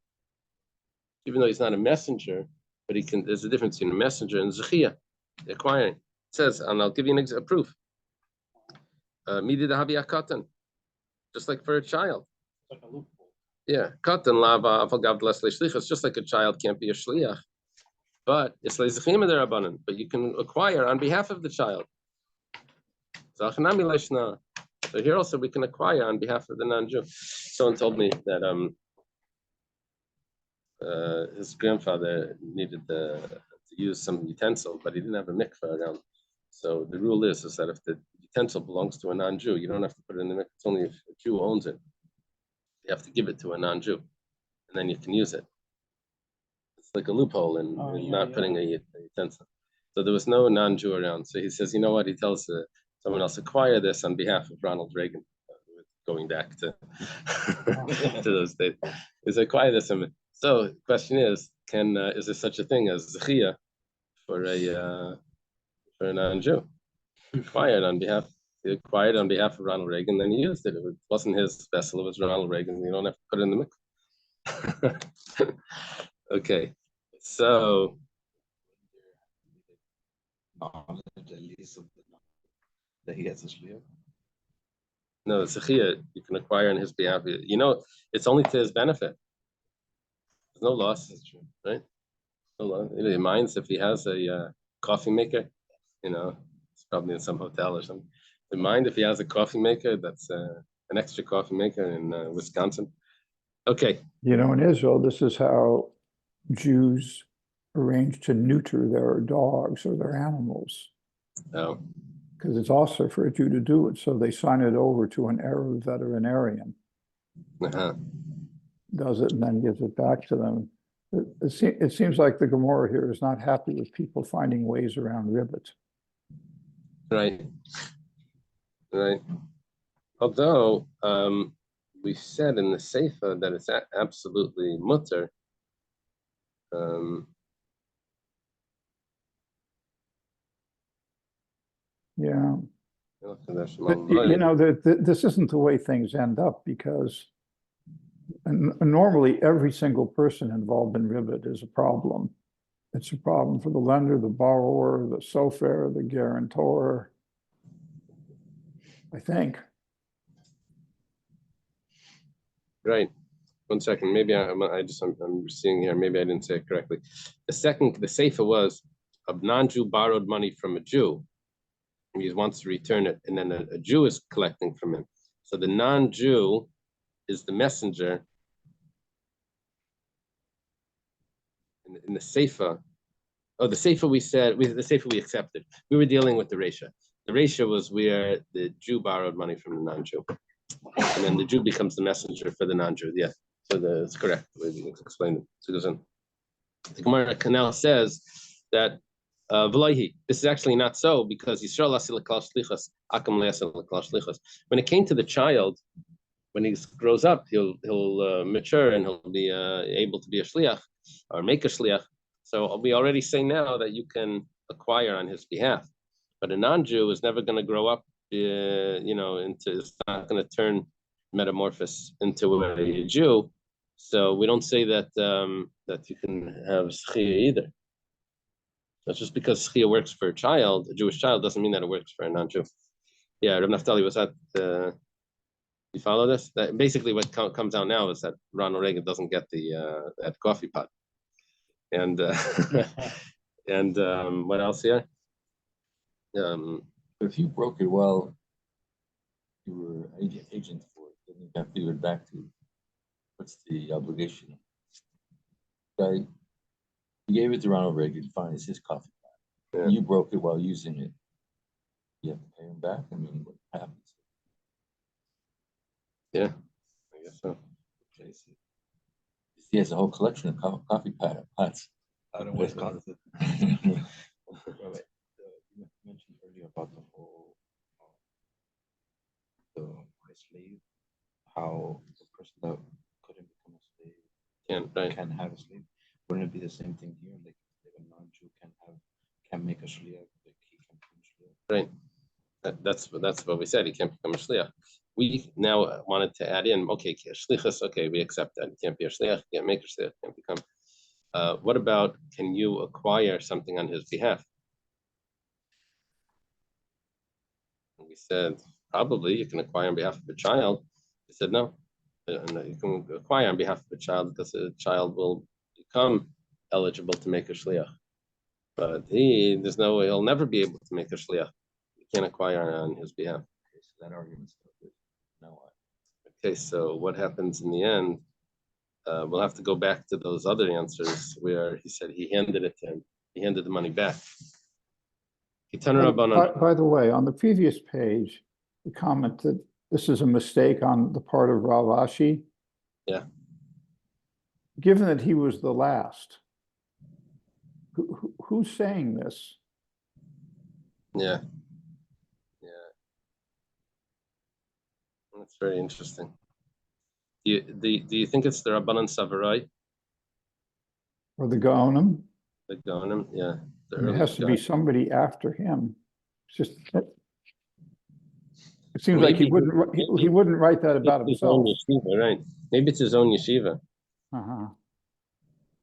Even though he's not a messenger, but there's a difference between a messenger and Zechiyah, acquiring. It says, and I'll give you a proof. Midi dahavi katan, just like for a child. Like a loophole. Yeah, katan lava avagav lesle shlichas, just like a child can't be a shliach, but it's leizechim derabanan. But you can acquire on behalf of the child. So here also we can acquire on behalf of the non-Jew. Someone told me that his grandfather needed to use some utensil, but he didn't have a mikveh around. So the rule is that if the utensil belongs to a non-Jew, you don't have to put it in the mikveh. It's only if a Jew owns it. You have to give it to a non-Jew, and then you can use it. It's like a loophole in not putting a utensil. So there was no non-Jew around. So he says, you know what? He tells someone else, acquire this on behalf of Ronald Reagan. Going back to to those days, is acquire this. So the question is there such a thing as zechiyah for a non-Jew? He acquired on behalf of Ronald Reagan, then he used it. It wasn't his vessel, it was Ronald Reagan. You don't have to put it in the mikveh. Okay, so that he has a shliach. no, zechiyah you can acquire on his behalf. It's only to his benefit. There's no loss. That's true, right? No loss. He minds if he has a coffee maker. It's probably in some hotel or something. They mind if he has a coffee maker. That's an extra coffee maker in Wisconsin. Okay. In Israel, this is how Jews arrange to neuter their dogs or their animals. Oh. Because it's also for a Jew to do it, so they sign it over to an Arab veterinarian. Uh-huh. Does it and then gives it back to them. It seems like the Gemara here is not happy with people finding ways around ribbit. Right. Although we said in the Seifa that it's absolutely mutter. Yeah. But, this isn't the way things end up, because And normally, every single person involved in rivet is a problem. It's a problem for the lender, the borrower, the sofer, the guarantor. I think. Right. 1 second. Maybe I'm seeing here. Maybe I didn't say it correctly. The seifa was a non-Jew borrowed money from a Jew, and he wants to return it, and then a Jew is collecting from him. So the non-Jew is the messenger in the seifa. Oh, the seifa the seifa we accepted. We were dealing with the reisha. The reisha was where the Jew borrowed money from the non-Jew, and then the Jew becomes the messenger for the non-Jew. Yeah, so it's correct. We explained it. So it goes on. The Gemara Canal says that this is actually not so, because when it came to the child, when he grows up, he'll mature and he'll be able to be a shliach or make a shliach. So we already say now that you can acquire on his behalf, but a non-Jew is never going to grow up, it's not going to turn metamorphosis into a Jew. So we don't say that that you can have schia either. That's just because schia works for a Jewish child, doesn't mean that it works for a non-Jew. Yeah, Reb Naftali, was that? You follow this? That basically what comes out now is that Ronald Reagan doesn't get that coffee pot, and and what else here? If you broke it while you were agent for it, then you have to give it back to you. What's the obligation? Guy, you gave it to Ronald Reagan, fine, it's his coffee pot. Yeah. You broke it while using it. You have to pay him back? I mean, what happens? Yeah, I guess so. He has a whole collection of coffee pots. I don't know what causes it. You mentioned earlier about the whole the slave, how the person that couldn't become a slave can have a slave. Wouldn't it be the same thing here? Like if a non-Jew can make a shliach, like he can become a shliach. Right. That's what we said. He can't become a shliach. We now wanted to add in, okay, shlichus, okay, we accept that. He can't be a shliach, can't make a shliach, can't become. What about, can you acquire something on his behalf? And we said, probably you can acquire on behalf of a child. He said, no, you can acquire on behalf of a child because the child will become eligible to make a shliach. But he'll never be able to make a shliach. You can't acquire on his behalf. Okay, so that argument's still good. Now what? Okay, so what happens in the end? We'll have to go back to those other answers where he said he handed it to him. He handed the money back. By the way, on the previous page, the comment that this is a mistake on the part of Rav Ashi. Yeah. Given that he was the last, who's saying this? Yeah. That's very interesting. Do you think it's the Rabbanan Savarai? Or the Gaonim? The Gaonim, yeah. It has to be somebody after him. It's just, it seems like he wouldn't write that about himself. Yeshiva, right? Maybe it's his own yeshiva. Uh-huh.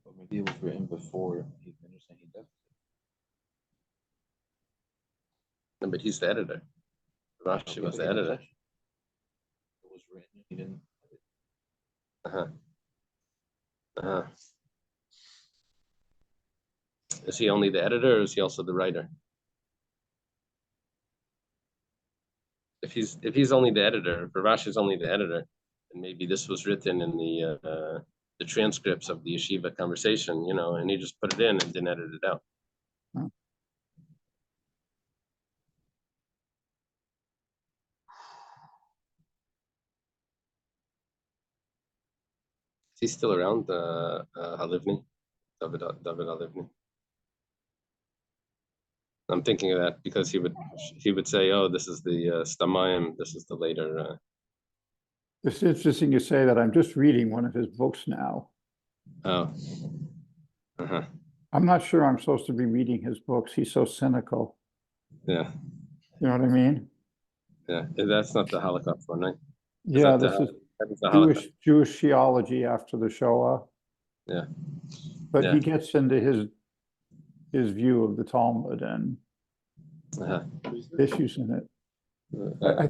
But maybe it was written before he finished and he left. No, but he's the editor. Rashi was the editor. It was written, he didn't. Is he only the editor, or is he also the writer? If he's only the editor, if Rashi is only the editor, then maybe this was written in the transcripts of the yeshiva conversation, and he just put it in and didn't edit it out. Oh. Is he still around, Halivni? David Halivni? I'm thinking of that because he would say, "Oh, this is the Stamayim. This is the later." It's interesting you say that. I'm just reading one of his books now. Oh. I'm not sure I'm supposed to be reading his books. He's so cynical. Yeah. You know what I mean? Yeah. That's not the Holocaust one, right? Yeah, Jewish theology after the Shoah. Yeah. But Yeah. he gets into his view of the Talmud and Uh-huh. issues in it. I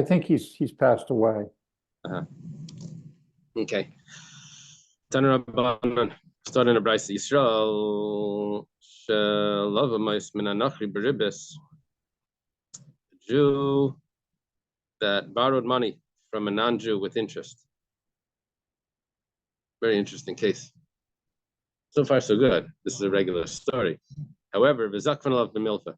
think he's passed away. Uh-huh. Okay. Tanarabanan. Starting a Bryce Yisrael. Shalavamais minanachri beribis. Jew that borrowed money from a non-Jew with interest. Very interesting case. So far, so good. This is a regular story. However, v'zakvan b'milfa.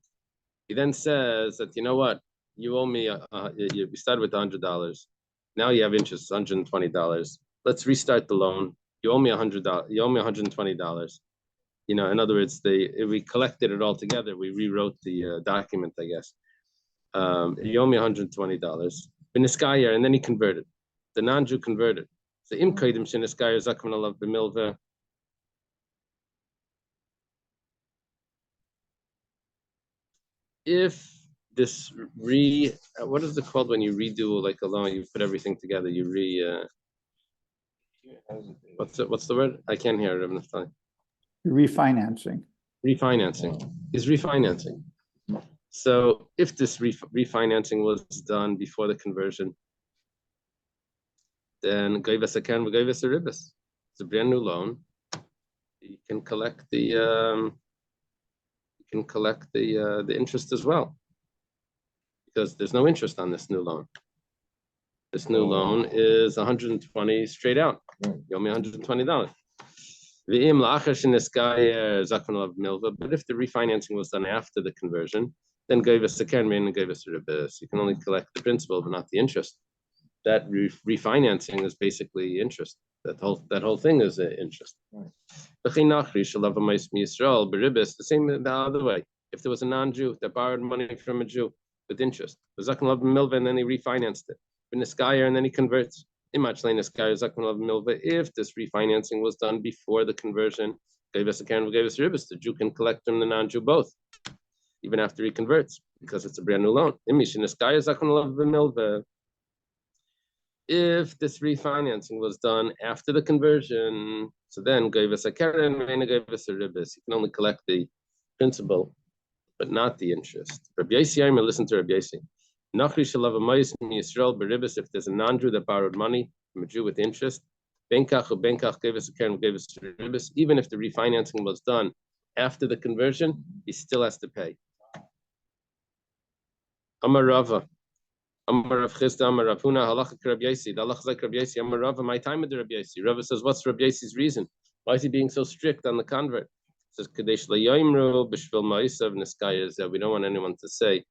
He then says that, you know what? You owe me, you started with $100. Now you have interest, $120. Let's restart the loan. You owe me $100. You owe me $120. You know, in other words, we collected it all together. We rewrote the document, I guess. You owe me $120. B'niskaya, and then he converted. The non-Jew converted. So im kaidim sheniskaya zakvan alav b'milva. If this what is it called when you redo like a loan, you put everything together, you what's the word? I can't hear it enough time. Refinancing. Refinancing is refinancing. So if this refinancing was done before the conversion, then gave us a ribis. It's a brand new loan. You can collect the interest as well, because there's no interest on this new loan. This new loan is 120 straight out. You owe me $120. But if the refinancing was done after the conversion, then gave us the kermin and gave us the ribis. You can only collect the principal, but not the interest. That refinancing is basically interest. That whole thing is interest. The same the other way. If there was a non-Jew that borrowed money from a Jew with interest, and then he refinanced it, and then he converts. If this refinancing was done before the conversion, gave us a can, gave us ribis, the Jew can collect from the non-Jew both, even after he converts, because it's a brand new loan. If this refinancing was done after the conversion, so then gave us a keren, gave us a ribis. You can only collect the principal, but not the interest. Rabbi Yossi, listen to Rabbi Yossi. If there's a non-Jew that borrowed money from a Jew with interest, Benkach gave us a keren, gave us a ribis. Even if the refinancing was done after the conversion, he still has to pay. Amar Rava. Amar Rav Chisda, Amar Rav Huna, halacha Rabbi Yossi. The halacha like Rabbi Yossi. Amar Rava, my time with the Rabbi Yossi. Rava says, what's Rabbi Yossi's reason? Why is he being so strict on the convert? He says, Kadesh layoimru b'shvil ma'isav niskaya, is that we don't want anyone to say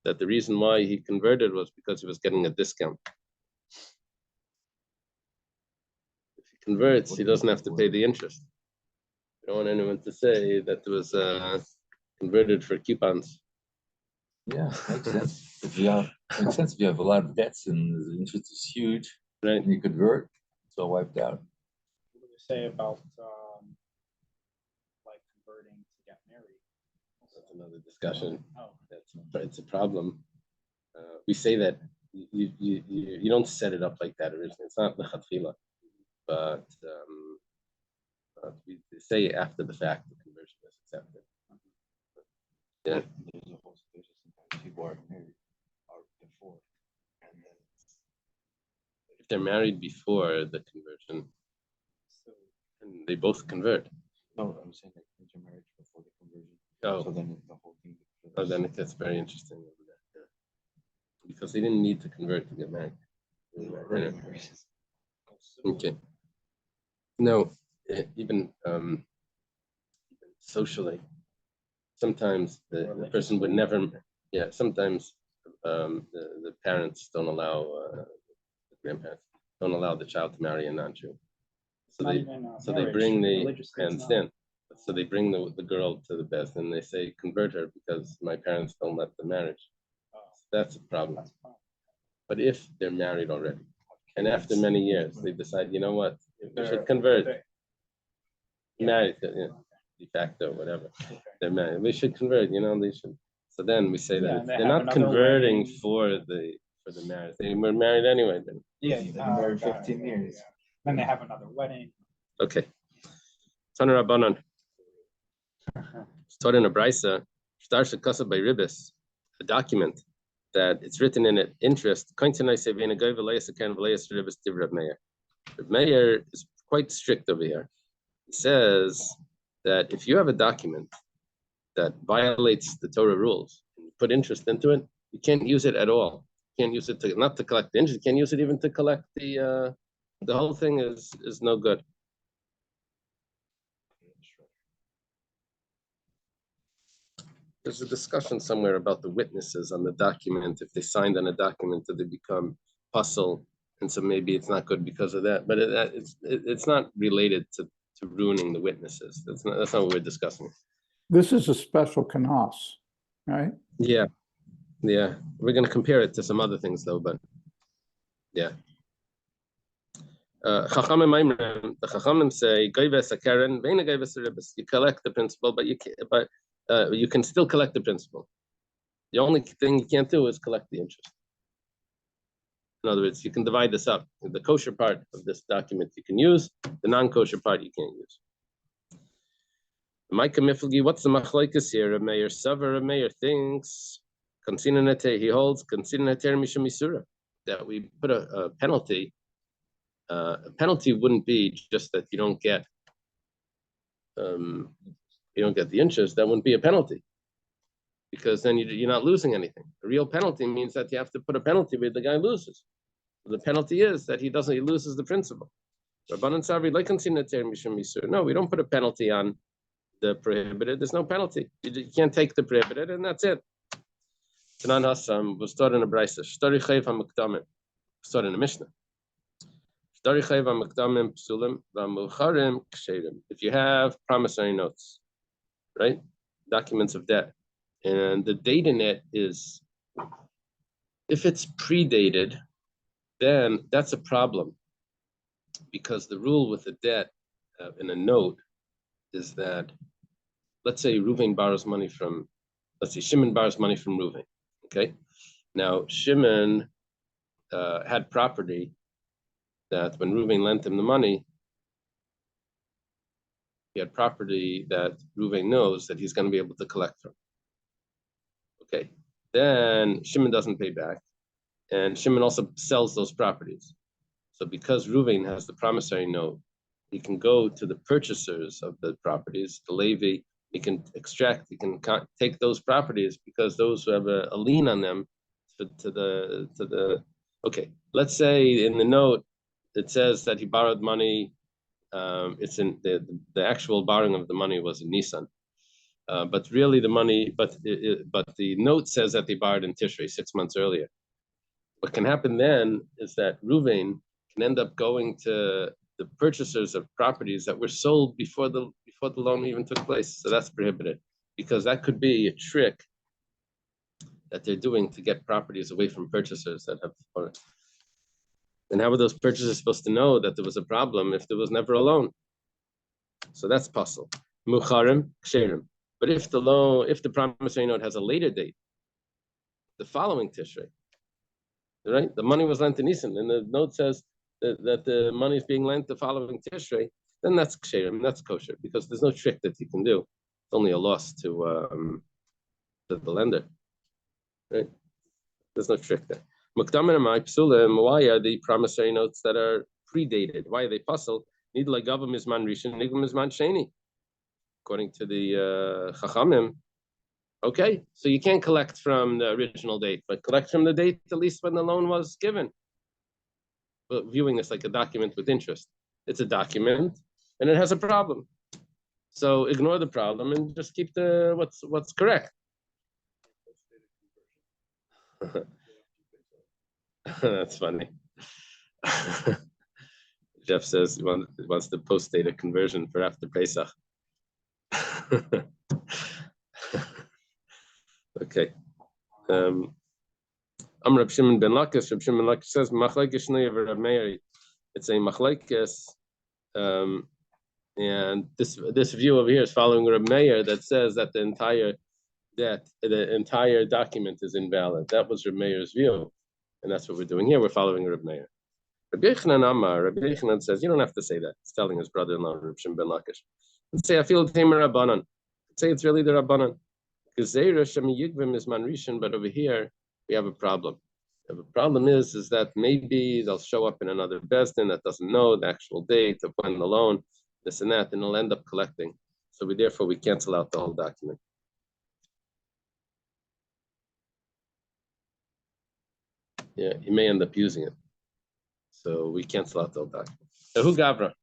that the reason why he converted was because he was getting a discount. If he converts, he doesn't have to pay the interest. We don't want anyone to say that it was converted for coupons. Yeah, makes sense. Makes sense if you have a lot of debts and the interest is huge, right? And you convert, it's all wiped out. What do you say about like converting to get married? That's another discussion. Oh, It's a problem. We say that you don't set it up like that originally. It's not the chatchila, but we say after the fact the conversion is accepted. Yeah. Sometimes people are married before, and then If they're married before the conversion, and they both convert. no, I'm saying like intermarriage before the conversion. Oh. So then the whole thing. Oh, then it gets very interesting over there. Yeah. Because they didn't need to convert to get married. Right. Okay. No, even socially, sometimes the person would never. Yeah, sometimes the parents don't allow the grandparents don't allow the child to marry a non-Jew. So they bring I understand. So they bring the girl to the best and they say convert her because my parents don't let the marriage. So that's a problem. But if they're married already, and after many years they decide, you know what, we should convert. Married, de facto, whatever. They're married. We should convert. They should. So then we say that they're not converting for for the marriage. They were married anyway. Then Yeah, They've been married got it. 15 years. Yeah. Then they have another wedding. okay. Taner Rabbanan. Started in a brisa. Starts a kasa by ribis, a document that it's written in it interest. Reb Meir is quite strict over here. He says that if you have a document that violates the Torah rules and you put interest into it, you can't use it at all. You can't use it to not to collect the interest. You can't use it even to collect the whole thing is no good. There's a discussion somewhere about the witnesses on the document. If they signed on a document, do they become puzzle? And so maybe it's not good because of that. But it's not related to ruining the witnesses. That's not what we're discussing. This is a special kanas, right? Yeah. We're going to compare it to some other things though, but yeah. The Chachamim say you collect the principal, but you can still collect the principal. The only thing you can't do is collect the interest. In other words, you can divide this up. The kosher part of this document you can use, the non-kosher part you can't use. Micah Miflgi, what's the machlokes here? A mayor Savar, a mayor thinks, he holds that we put a penalty. A penalty wouldn't be just that you don't get the interest. That wouldn't be a penalty, because then you're not losing anything. A real penalty means that you have to put a penalty where the guy loses. The penalty is that he loses the principal. No, we don't put a penalty on the prohibited. There's no penalty. You can't take the prohibited, and that's it. Tanan Hassam was taught in a brisa. Shtori chayv hamukdamim. Taught in a Mishnah. Shtori chayv hamukdamim psulim v'amucharim ksherim. If you have promissory notes, right, documents of debt, and the date in it is, if it's predated, then that's a problem, because the rule with a debt in a note is that, let's say Shimon borrows money from Reuven. Okay, now Shimon had property that when Reuven lent him the money, he had property that Reuven knows that he's going to be able to collect from. Okay, then Shimon doesn't pay back, and Shimon also sells those properties. So because Reuven has the promissory note, he can go to the purchasers of the properties, the Levi. He can take those properties, because those who have a lien on them to the. Okay, let's say in the note it says that he borrowed money. It's in the actual borrowing of the money was in Nisan, but really the money, but the note says that they borrowed in Tishrei 6 months earlier. What can happen then is that Reuven can end up going to the purchasers of properties that were sold before the loan even took place. So that's prohibited, because that could be a trick that they're doing to get properties away from purchasers that have. And how were those purchasers supposed to know that there was a problem if there was never a loan? So that's possible. Mucharim ksherim. But if the promissory note has a later date, the following Tishrei, right? The money was lent in Nisan, and the note says that the money is being lent the following Tishrei, then that's ksherim, that's kosher, because there's no trick that you can do. It's only a loss to the lender, right? There's no trick there. Why are the promissory notes that are predated? Why are they puzzled? According to the Chachamim, okay, so you can't collect from the original date, but collect from the date at least when the loan was given. But viewing this like a document with interest, it's a document and it has a problem. So ignore the problem and just keep the what's correct. That's funny. Jeff says he wants to post-date a conversion for after Pesach. Okay. Reb Shimon ben Lakish. Reb Shimon ben Lakish says machlokes shnei Reb Meir. It's a machlokes, and this view over here is following Reb Meir that says that the entire document is invalid. That was Reb Meir's view, And that's what we're doing here. We're following Reb Meir. Rabbi Yochanan says, you don't have to say that. He's telling his brother-in-law, Reb Shimon ben Lakish. Let's say, I feel Tamer Rabbanan. Say it's really the Rabbanan. Because Zeira Shemi Yigvim is Manrishan, but over here, we have a problem. The problem is that maybe they'll show up in another Bezdin that doesn't know the actual date of when the loan, this and that, and they'll end up collecting. So therefore, we cancel out the whole document. Yeah, he may end up using it. So we cancel out the whole document. So who Gavra?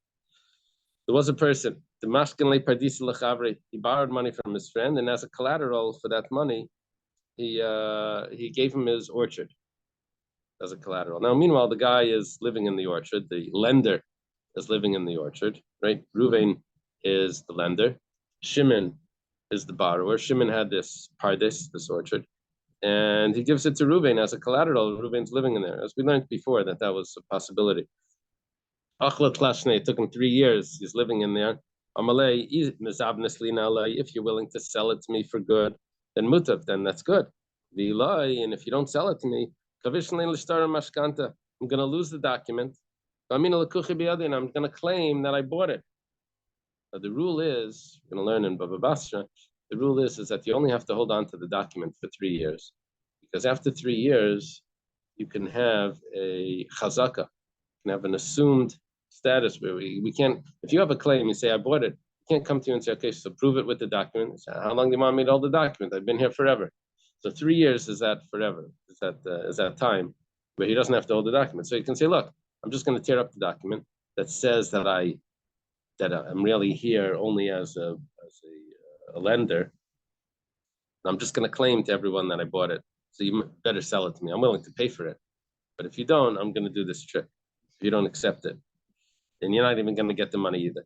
There was a person, the Mashkin Pardisa Lechavri, he borrowed money from his friend, and as a collateral for that money, he gave him his orchard as a collateral. Now, meanwhile, the guy is living in the orchard. The lender is living in the orchard, right? Ruvain is the lender. Shimon is the borrower. Shimon had this pardis, this orchard, and he gives it to Ruvain as a collateral. Ruvain's living in there. As we learned before, that was a possibility. It took him 3 years. He's living in there. If you're willing to sell it to me for good, then mutav, then that's good. And if you don't sell it to me, I'm going to lose the document. I'm going to claim that I bought it. But the rule is, we're going to learn in Baba Basra, the rule is that you only have to hold on to the document for 3 years. Because after 3 years, you can have a chazaka, you can have an assumed status where we can't, if you have a claim, you say, I bought it, you can't come to you and say, okay, so prove it with the document. Say, how long do you want me to hold the document? I've been here forever. So 3 years is that forever, is that time where he doesn't have to hold the document. So you can say, look, I'm just going to tear up the document that says that I'm really here only as a lender. I'm just going to claim to everyone that I bought it. So you better sell it to me. I'm willing to pay for it. But if you don't, I'm going to do this trick. If you don't accept it, then you're not even going to get the money either.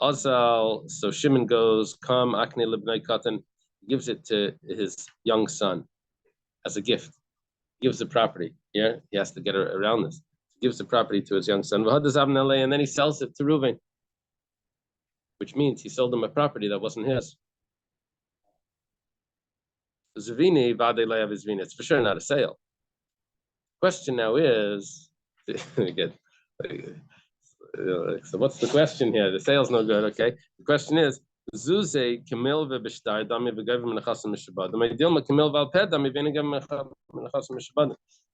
Also, so Shimon goes, come, Akne Libnei Katan, gives it to his young son as a gift. He gives the property. Yeah, he has to get around this. He gives the property to his young son. And then he sells it to Reuven, which means he sold him a property that wasn't his. It's for sure not a sale. Question now is, again, so what's the question here? The sale's no good, okay? The question is, what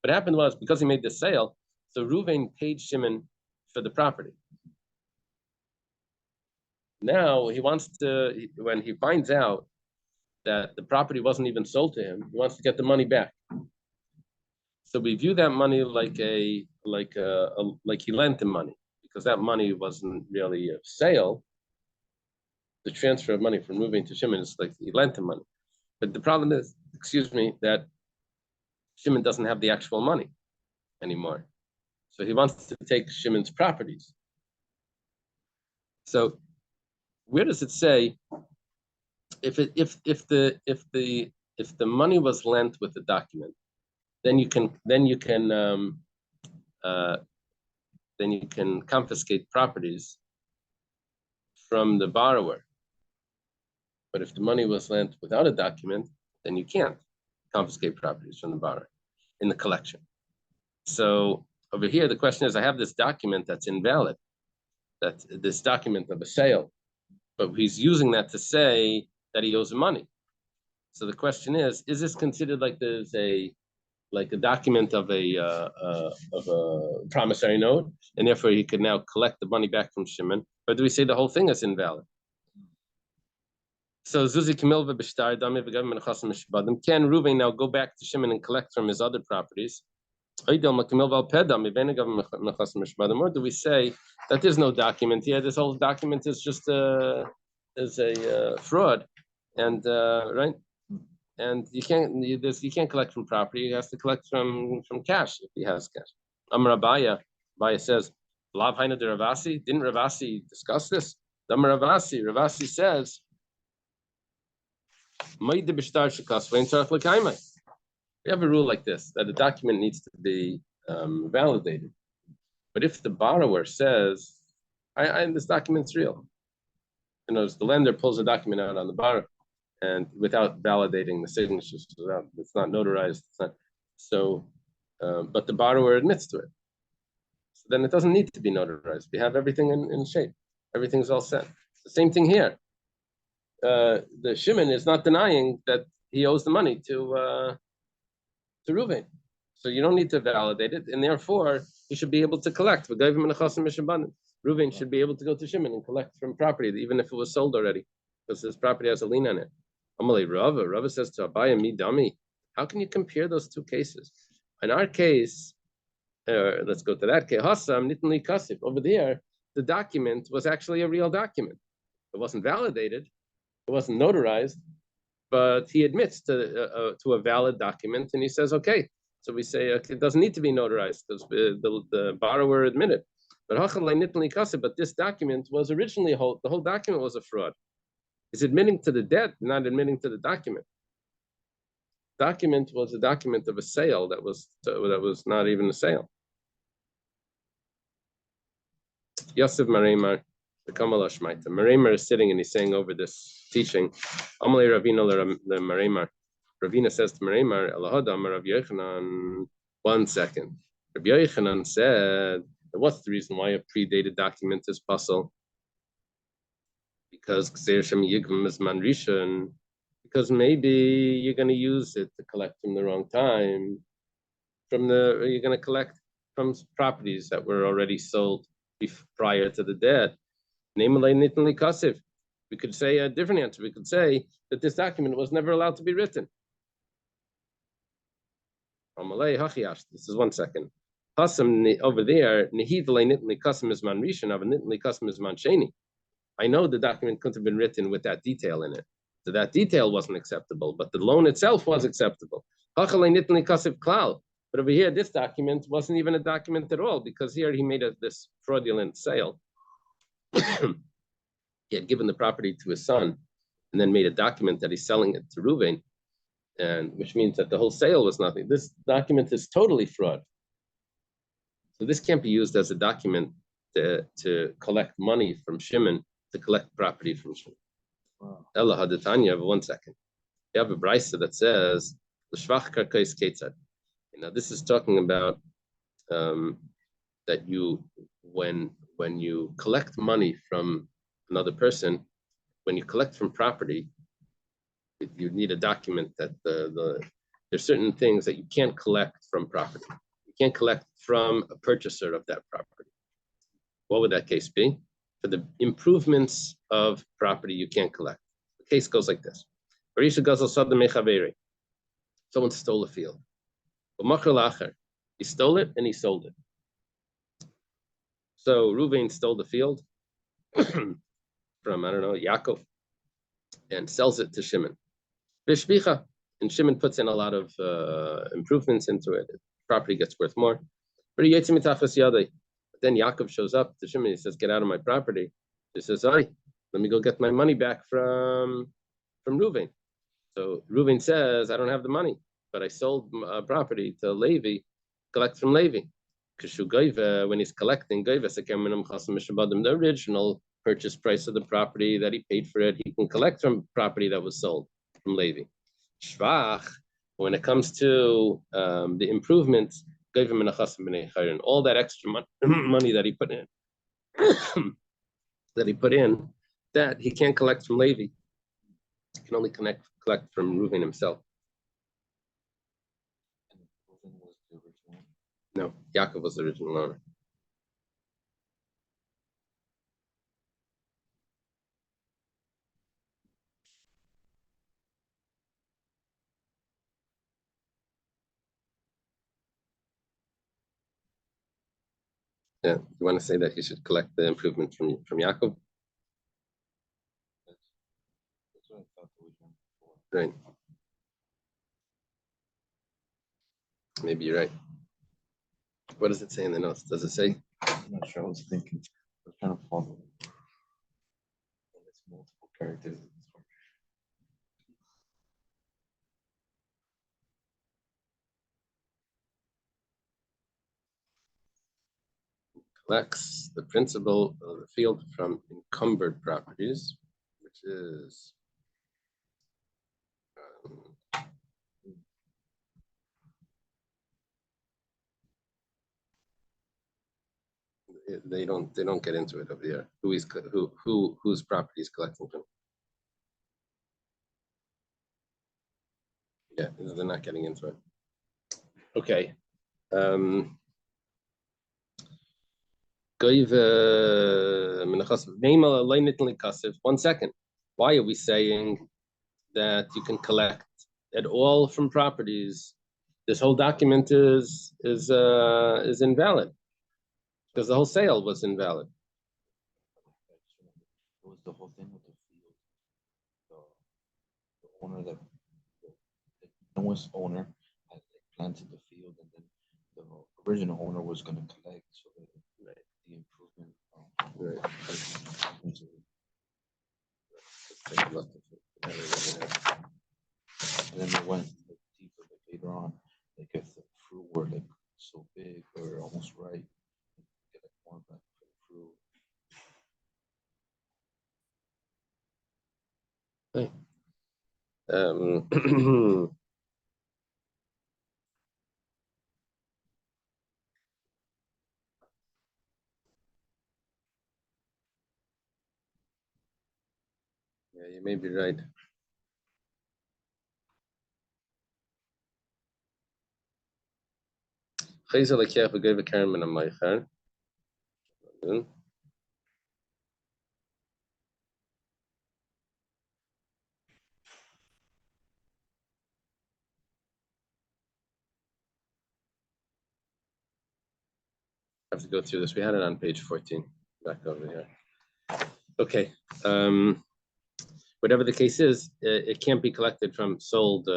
happened was, because he made the sale, so Reuven paid Shimon for the property. Now he wants to, when he finds out that the property wasn't even sold to him, he wants to get the money back. So we view that money like he lent him money, because that money wasn't really a sale. The transfer of money from Reuven to Shimon is like he lent him money. But the problem is, that Shimon doesn't have the actual money anymore. So he wants to take Shimon's properties. So where does it say if the money was lent with the document, then you can confiscate properties from the borrower. But if the money was lent without a document, then you can't confiscate properties from the borrower in the collection. So over here, the question is, I have this document that's invalid, that's this document of a sale, but he's using that to say that he owes money. So the question is this considered like there's a document of a promissory note, and therefore he could now collect the money back from Shimon, or do we say the whole thing is invalid? So Zuzi Kamilva Bishtar Dami V'Gavim Menachasim Mishbadim. Can Reuven now go back to Shimon and collect from his other properties? Or do we say that there's no document here? This whole document is just a fraud, and right? And you can't collect from property. He has to collect from cash if he has cash. Amar Abaya says, Lav Haina de Ravasi. Didn't Ravasi discuss this? Amar Ravasi says, we have a rule like this, that a document needs to be validated. But if the borrower says, this document's real, the lender pulls a document out on the borrower and without validating the signatures, it's not notarized. So but the borrower admits to it. So then it doesn't need to be notarized. We have everything in shape. Everything's all set. The same thing here. The Shimon is not denying that he owes the money to Reuven. So you don't need to validate it, and therefore he should be able to collect. Reuven should be able to go to Shimon and collect from property, even if it was sold already, because his property has a lien on it. Amalei Rava says to Abaya, "Mi dami." How can you compare those two cases? In our case, let's go to that case. Hassam nitnli kasib. Over there, the document was actually a real document. It wasn't validated, it wasn't notarized, but he admits to a valid document, and he says, "Okay." So we say it doesn't need to be notarized because the borrower admitted. But this document was originally the whole document was a fraud. He's admitting to the debt, not admitting to the document. Document was a document of a sale that was not even a sale. Yosef Mareimar, the Kamala Shmaita. Mareimar is sitting and he's saying over this teaching, Amalei Ravina le Mareimar. Ravina says to Mareimar, Elahadam Rav Yochanan, 1 second. Rav Yochanan said, what's the reason why a predated document is puzzle? Because maybe you're going to use it to collect from the wrong time. You're going to collect from properties that were already sold prior to the debt. We could say a different answer. We could say that this document was never allowed to be written. This is 1 second. Over there, I know the document couldn't have been written with that detail in it. So that detail wasn't acceptable, but the loan itself was acceptable. But over here, this document wasn't even a document at all, because here he made this fraudulent sale. He had given the property to his son and then made a document that he's selling it to Reuven, and which means that the whole sale was nothing. This document is totally fraud. So this can't be used as a document to collect money from Shimon, to collect property from Shimon. Ella Hadatanya, 1 second. You have a brisa that says, L'shvach karkais ketzad. This is talking about that when you collect money from another person, when you collect from property, you need a document that there's certain things that you can't collect from property. You can't collect from a purchaser of that property. What would that case be? For the improvements of property, you can't collect. The case goes like this. Someone stole a field. He stole it and he sold it. So Reuven stole the field from, Yaakov, and sells it to Shimon. And Shimon puts in a lot of improvements into it. The property gets worth more. But then Yaakov shows up to Shimon. He says, "Get out of my property." He says, "Let me go get my money back from Reuven." So Reuven says, "I don't have the money, but I sold property to Levi. Collect from Levi." When he's collecting, the original purchase price of the property that he paid for it, he can collect from property that was sold from Levi. Shvach, when it comes to the improvements, all that extra money that he put in, that he can't collect from Levi. He can only collect from Reuven himself. No, Yaakov was the original owner. Yeah, you want to say that he should collect the improvement from Yaakov? That's what I thought we were before. Right. Maybe you're right. What does it say in the notes? Does it say? I'm not sure. I was thinking. I was trying to follow. There's multiple characters in this one. Collects the principal of the field from encumbered properties, which is They don't get into it over here. Whose property is collecting from? Yeah, they're not getting into it. Okay. One second. Why are we saying that you can collect at all from properties? This whole document is invalid because the whole sale was invalid. It was the whole thing with the field. The owner the newest owner had planted the field, and then the original owner was going to collect, so that the improvement. Right. Let's take a look at it. And then they went like deeper, like later on, like if the fruit were like so big or almost ripe, get like more back for the fruit. Yeah, you may be right. I have to go through this. We had it on page 14, back over here. Okay. Whatever the case is, it can't be collected from sold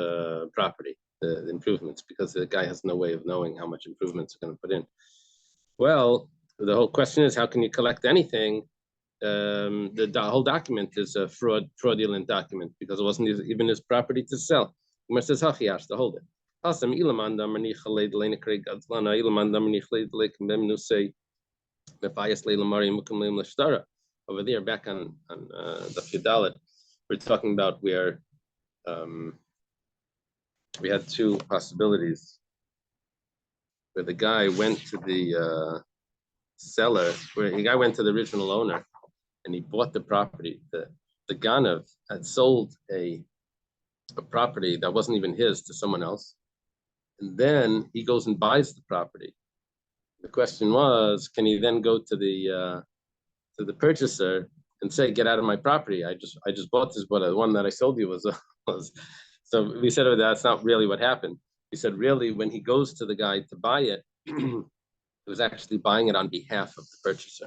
property, the improvements, because the guy has no way of knowing how much improvements are going to put in. Well, the whole question is, how can you collect anything? The whole document is a fraudulent document because it wasn't even his property to sell. Umar says, "Hachi has to hold it." Over there, back on the Fidalit, we're talking about where we had two possibilities. Where the guy went to the seller, where the guy went to the original owner, and he bought the property. The Ganav had sold a property that wasn't even his to someone else, and then he goes and buys the property. The question was, can he then go to the purchaser and say, "Get out of my property! I just bought this, but the one that I sold you was." So we said, "Oh, that's not really what happened." We said, really, when he goes to the guy to buy it, he was actually buying it on behalf of the purchaser.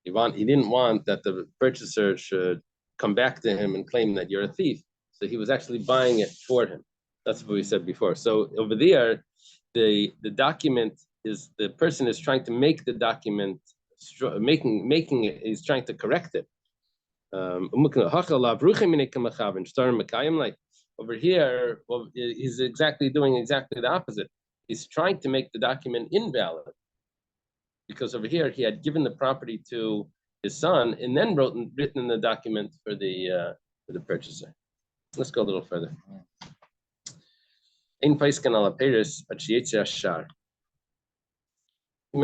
He didn't want that the purchaser should come back to him and claim that you're a thief. So he was actually buying it for him. That's what we said before. So over there, the document is, the person is trying to make the document, making it, he's trying to correct it. Over here, well, he's doing exactly the opposite. He's trying to make the document invalid. Because over here, he had given the property to his son and then written in the document for the purchaser. Let's go a little further. We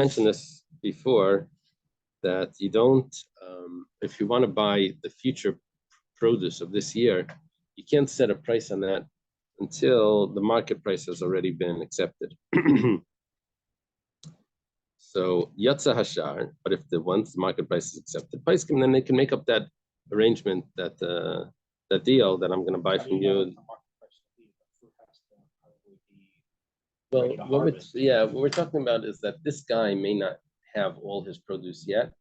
mentioned this before, that you don't, if you want to buy the future produce of this year, you can't set a price on that until the market price has already been accepted. So Yatza Hashar, but if once the market price is accepted, then they can make up that arrangement, that deal that I'm going to buy from you. Well, what we're talking about is that this guy may not have all his produce yet,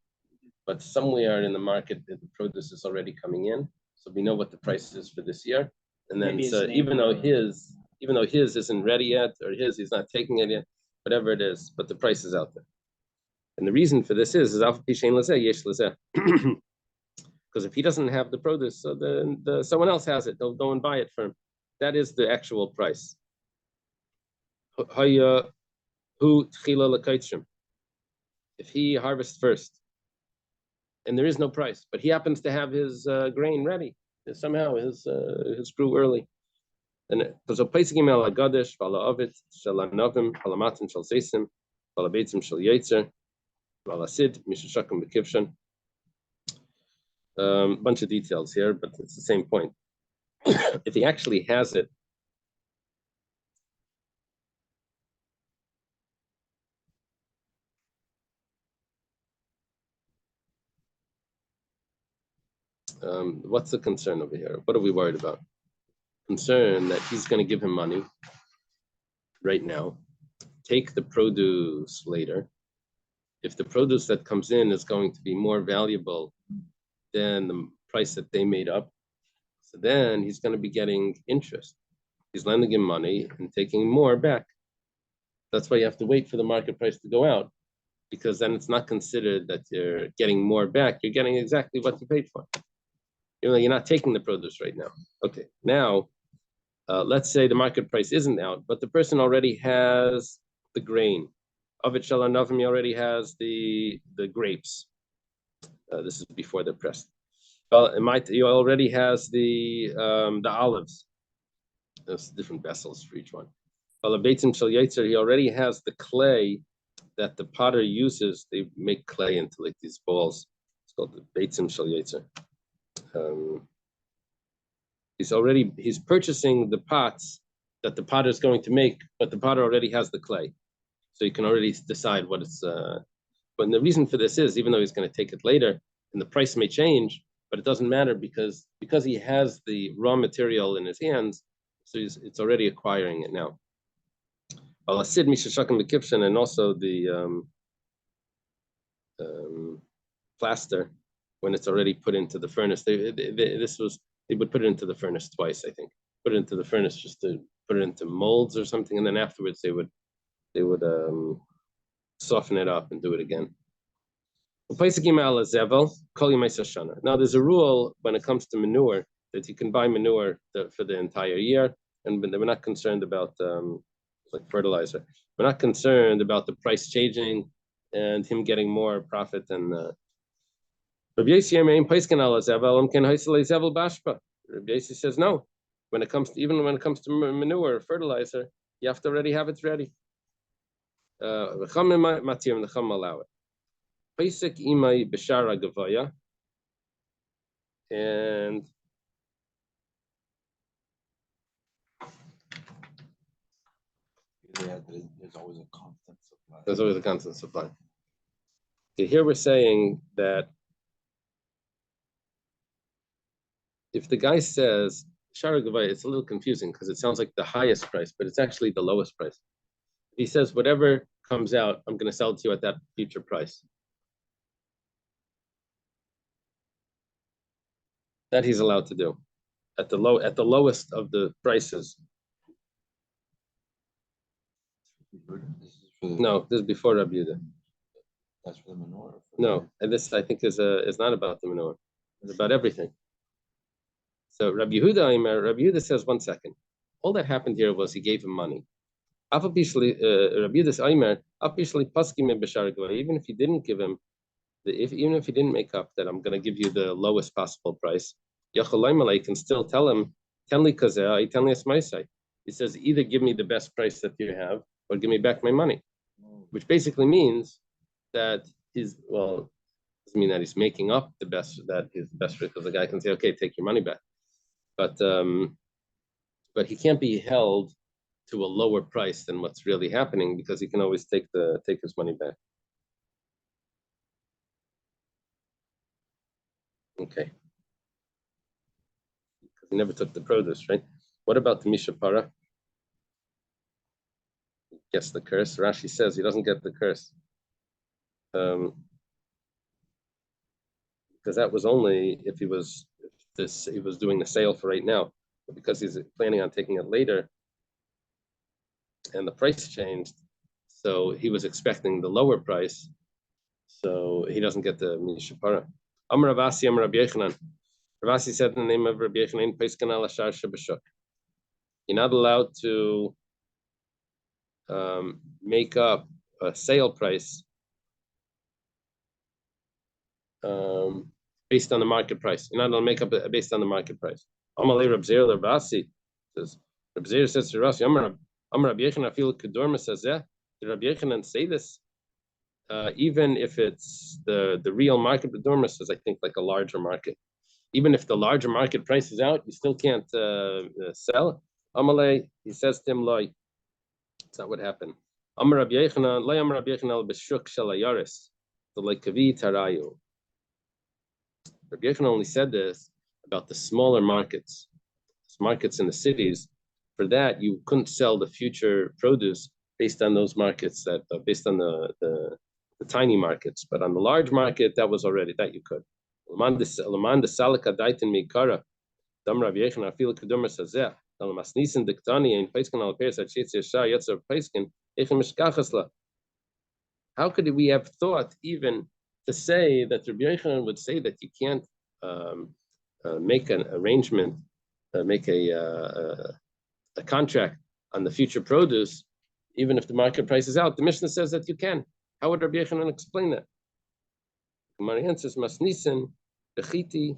but somewhere in the market the produce is already coming in, so we know what the price is for this year. And then, so even though his isn't ready yet, or he's not taking it yet, whatever it is, but the price is out there. And the reason for this is because if he doesn't have the produce, so the someone else has it, they'll go and buy it for him. That is the actual price. If he harvests first, and there is no price, but he happens to have his grain ready, somehow his grew early. And because of Pesachim el Agadesh, Vala Ovid, Shel Anovim, Vala Matan, Shel Seisim, Vala Beitzim, Shel Yetzer, Bunch of details here, but it's the same point. If he actually has it, what's the concern over here? What are we worried about? Concern that he's going to give him money right now, take the produce later. If the produce that comes in is going to be more valuable than the price that they made up, so then he's going to be getting interest. He's lending him money and taking more back. That's why you have to wait for the market price to go out, because then it's not considered that you're getting more back. You're getting exactly what you paid for. You're not taking the produce right now. Okay, now let's say the market price isn't out, but the person already has the grain. Avit Shalanavim, he already has the grapes. This is before they're pressed. Well, he already has the olives. There's different vessels for each one. Well, he already has the clay that the potter uses. They make clay into like these balls. It's called the beitzim shel yetzer. He's purchasing the pots that the potter is going to make, but the potter already has the clay, so you can already decide what it's. But the reason for this is, even though he's going to take it later, and the price may change, but it doesn't matter because he has the raw material in his hands, so it's already acquiring it now. And also the plaster, when it's already put into the furnace, they would put it into the furnace twice, I think. Put it into the furnace just to put it into molds or something, and then afterwards they would soften it up and do it again. Now there's a rule when it comes to manure that you can buy manure for the entire year, and we're not concerned about like fertilizer. We're not concerned about the price changing and him getting more profit than. Rabbi Yossi says no. When it comes to manure or fertilizer, you have to already have it ready. The Chum allow it. Pesach imay b'shara gavaya, and there's always a constant supply. There's always a constant supply. Okay, here we're saying that if the guy says Shara Gavaya, it's a little confusing because it sounds like the highest price, but it's actually the lowest price. He says whatever comes out, I'm going to sell it to you at that future price. That he's allowed to do at the lowest of the prices. No, this is before Rabbi Yehuda. That's for the manure. No, and this I think is not about the manure. It's about everything. So Rabbi Yehuda says, 1 second. All that happened here was he gave him money. Even if he didn't give him even if he didn't make up that I'm going to give you the lowest possible price, he can still tell him, he says, either give me the best price that you have or give me back my money, which basically means that doesn't mean that he's making up the best because the guy can say, okay, take your money back. But he can't be held to a lower price than what's really happening because he can always take his money back. Okay. Because he never took the produce, right? What about the Mishapara? Gets the curse. Rashi says he doesn't get the curse. Because that was only if he was doing the sale for right now. But because he's planning on taking it later and the price changed, so he was expecting the lower price, so he doesn't get the Mishapara. Amar Ravasi, Amar Rabbi Yochanan. Ravasi said in the name of Rabbi Yochanan, you're not allowed to make up a sale price based on the market price. You're not allowed to make up it based on the market price. Amalei Reb Zera Ravasi says, Reb Zera says to Ravasi, Amar Rabbi Yochanan, I feel Kedorma says, yeah, did Rabbi Yochanan say this? even if it's the real market, but Dormer says, I think, like a larger market. Even if the larger market price is out, you still can't sell. Amalei, he says to him, Loi, that's not what happened. Amar Rabbi Yechanan, Loi Amar Rabbi Yechanan b'shuk shel hayaris, the kavi tarayu. Rabbi Yechanan only said this about the smaller markets in the cities. For that, you couldn't sell the future produce based on those markets based on the tiny markets. But on the large market, that you could. How could we have thought even to say that Rabbi Yechanan would say that you can't make an arrangement, make a contract on the future produce, even if the market price is out? The Mishnah says that you can. How would Rabbi Yechanan explain that? Gemara answers, Masnisen, Bechiti.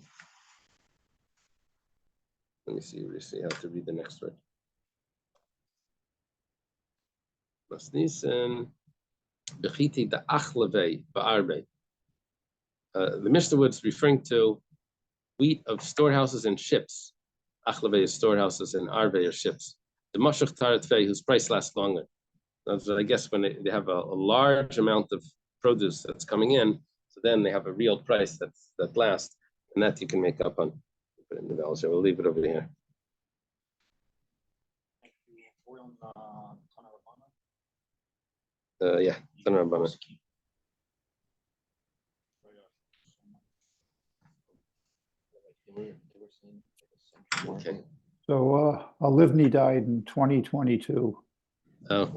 Let me see how to read the next word. Masnisen, Bechiti, the Achleve, Ba'arbe. The Mishnah was referring to wheat of storehouses and ships. Achleve is storehouses and Arve are ships. The Mashach Taratve, whose price lasts longer. I guess when they have a large amount of produce that's coming in, so then they have a real price that lasts, and that you can make up on. Put it in the value. So we'll leave it over here. Yeah, Tanur Rabbana. Okay. So Alivni died in 2022. Oh.